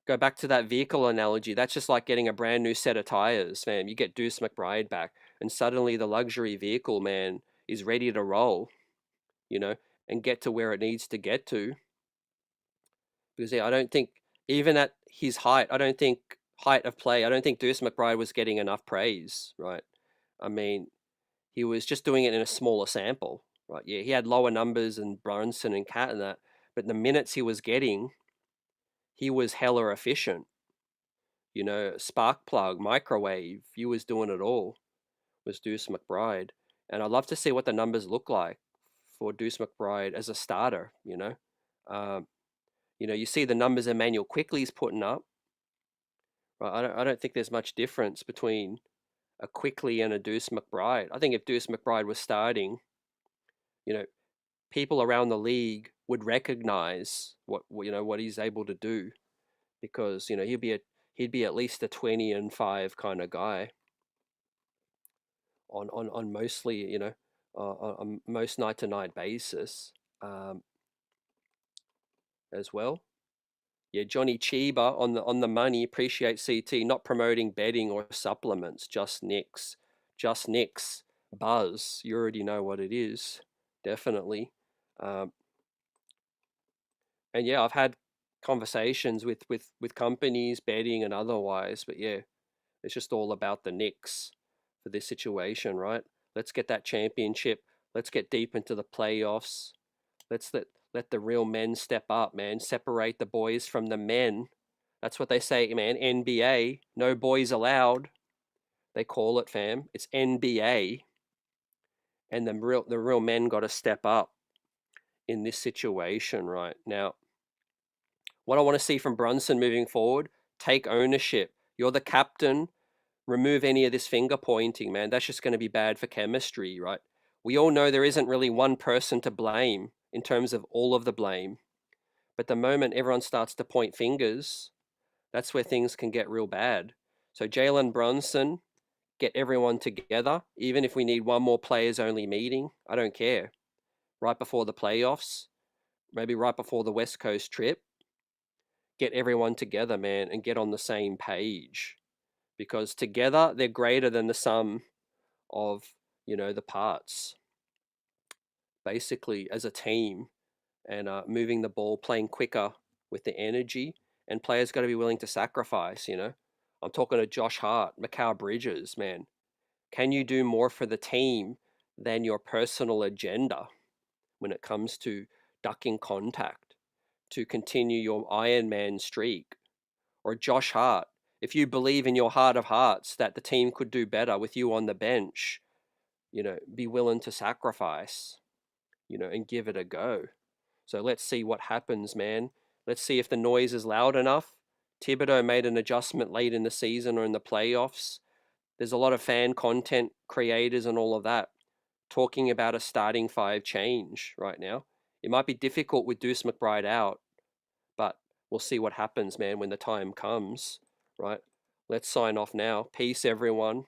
Go back to that vehicle analogy. That's just like getting a brand new set of tires, man. You get Deuce McBride back, and suddenly the luxury vehicle, man, is ready to roll, you know, and get to where it needs to get to. Because yeah, I don't think even at his height, I don't think height of play, I don't think Deuce McBride was getting enough praise, right? I mean, he was just doing it in a smaller sample, right? Yeah, he had lower numbers than Brunson and Cat and that, but the minutes he was getting, he was hella efficient. You know, spark plug, microwave, he was doing it all, was Deuce McBride. And I'd love to see what the numbers look like for Deuce McBride as a starter, you know. Um, you see the numbers Emmanuel Quickly's putting up. Right? I don't think there's much difference between a Quickly and a Deuce McBride. I think if Deuce McBride was starting, you know, people around the league would recognize what he's able to do, because he'd be at least a 20-5 kind of guy on mostly on most night to night basis, um, as well. Yeah, Johnny Chiba on the money. Appreciate CT not promoting betting or supplements. Just Nicks. Buzz. You already know what it is. Definitely. Um, and yeah, I've had conversations with companies, betting and otherwise. But yeah, it's just all about the Knicks for this situation, right? Let's get that championship. Let's get deep into the playoffs. Let's let the real men step up, man. Separate the boys from the men. That's what they say, man. NBA, no boys allowed. They call it, fam. It's NBA, and the real men got to step up in this situation right now. What I want to see from Brunson moving forward: take ownership. You're the captain. Remove any of this finger pointing, man. That's just going to be bad for chemistry, right? We all know there isn't really one person to blame in terms of all of the blame. But the moment everyone starts to point fingers, that's where things can get real bad. So Jalen Brunson, get everyone together, even if we need one more players only meeting. I don't care. Right before the playoffs, maybe right before the West Coast trip, get everyone together, man, and get on the same page. Because together they're greater than the sum of, the parts. Basically, as a team, and moving the ball, playing quicker with the energy, and players got to be willing to sacrifice. I'm talking to Josh Hart, Mikal Bridges, man. Can you do more for the team than your personal agenda when it comes to ducking contact to continue your Iron Man streak? Or Josh Hart, if you believe in your heart of hearts that the team could do better with you on the bench, be willing to sacrifice, and give it a go. So let's see what happens, man. Let's see if the noise is loud enough. Thibodeau made an adjustment late in the season or in the playoffs. There's a lot of fan content creators and all of that talking about a starting five change right now. It might be difficult with Deuce McBride out, but we'll see what happens, man, when the time comes, right? Let's sign off now. Peace, everyone.